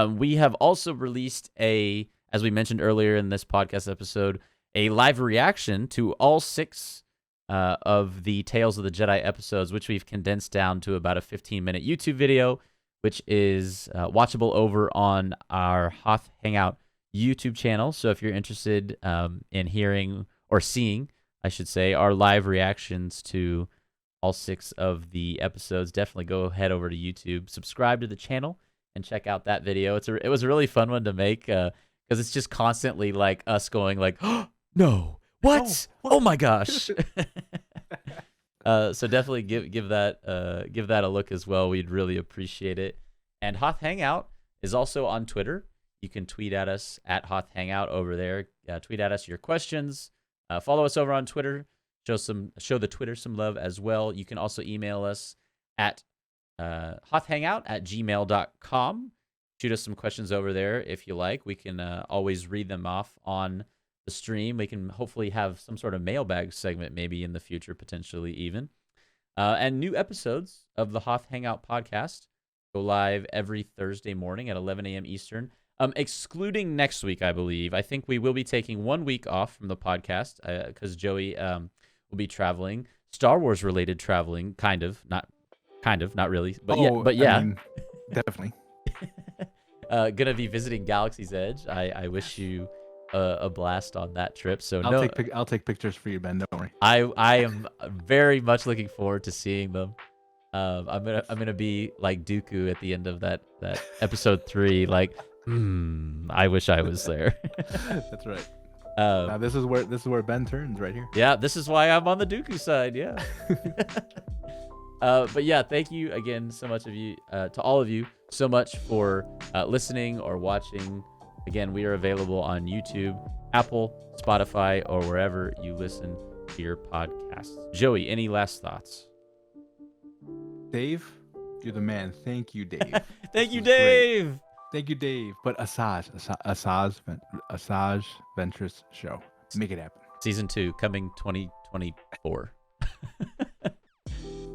we have also released as we mentioned earlier in this podcast episode, a live reaction to all 6 of the Tales of the Jedi episodes, which we've condensed down to about a 15-minute YouTube video, which is watchable over on our Hoth Hangout YouTube channel. So if you're interested in hearing or seeing, I should say, our live reactions to all 6 of the episodes, definitely head over to YouTube, subscribe to the channel, and check out that video. It was a really fun one to make because it's just constantly like us going like, oh, no, what? Oh my gosh. So definitely give that a look as well. We'd really appreciate it. And Hoth Hangout is also on Twitter. You can tweet at us at Hoth Hangout over there. Tweet at us your questions. Follow us over on Twitter. Show the Twitter some love as well. You can also email us at hothhangout@gmail.com. Shoot us some questions over there if you like. We can always read them off on the stream. We can hopefully have some sort of mailbag segment maybe in the future, potentially even. And new episodes of the Hoth Hangout podcast go live every Thursday morning at 11 a.m. Eastern. Excluding next week, I believe. I think we will be taking 1 week off from the podcast because Joey will be traveling, Star Wars related traveling, not really, but yeah, I mean, definitely. Gonna be visiting Galaxy's Edge. I wish you a blast on that trip. So I'll take pictures for you, Ben. Don't worry. I am very much looking forward to seeing them. I'm gonna be like Dooku at the end of that episode 3, like. I wish I was there. That's right. Now this is where Ben turns right here. Yeah, this is why I'm on the Dooku side. Yeah. But yeah, thank you again so much to all of you so much for listening or watching. Again, we are available on YouTube, Apple, Spotify, or wherever you listen to your podcasts. Joey, any last thoughts? Dave, you're the man. Thank you, Dave. Thank you, Dave. Great. Thank you, Dave. But Asajj Ventress show. Make it happen. Season 2 coming 2024.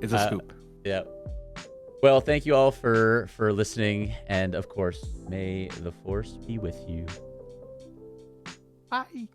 It's a scoop. Yeah. Well, thank you all for listening, and of course, may the Force be with you. Bye.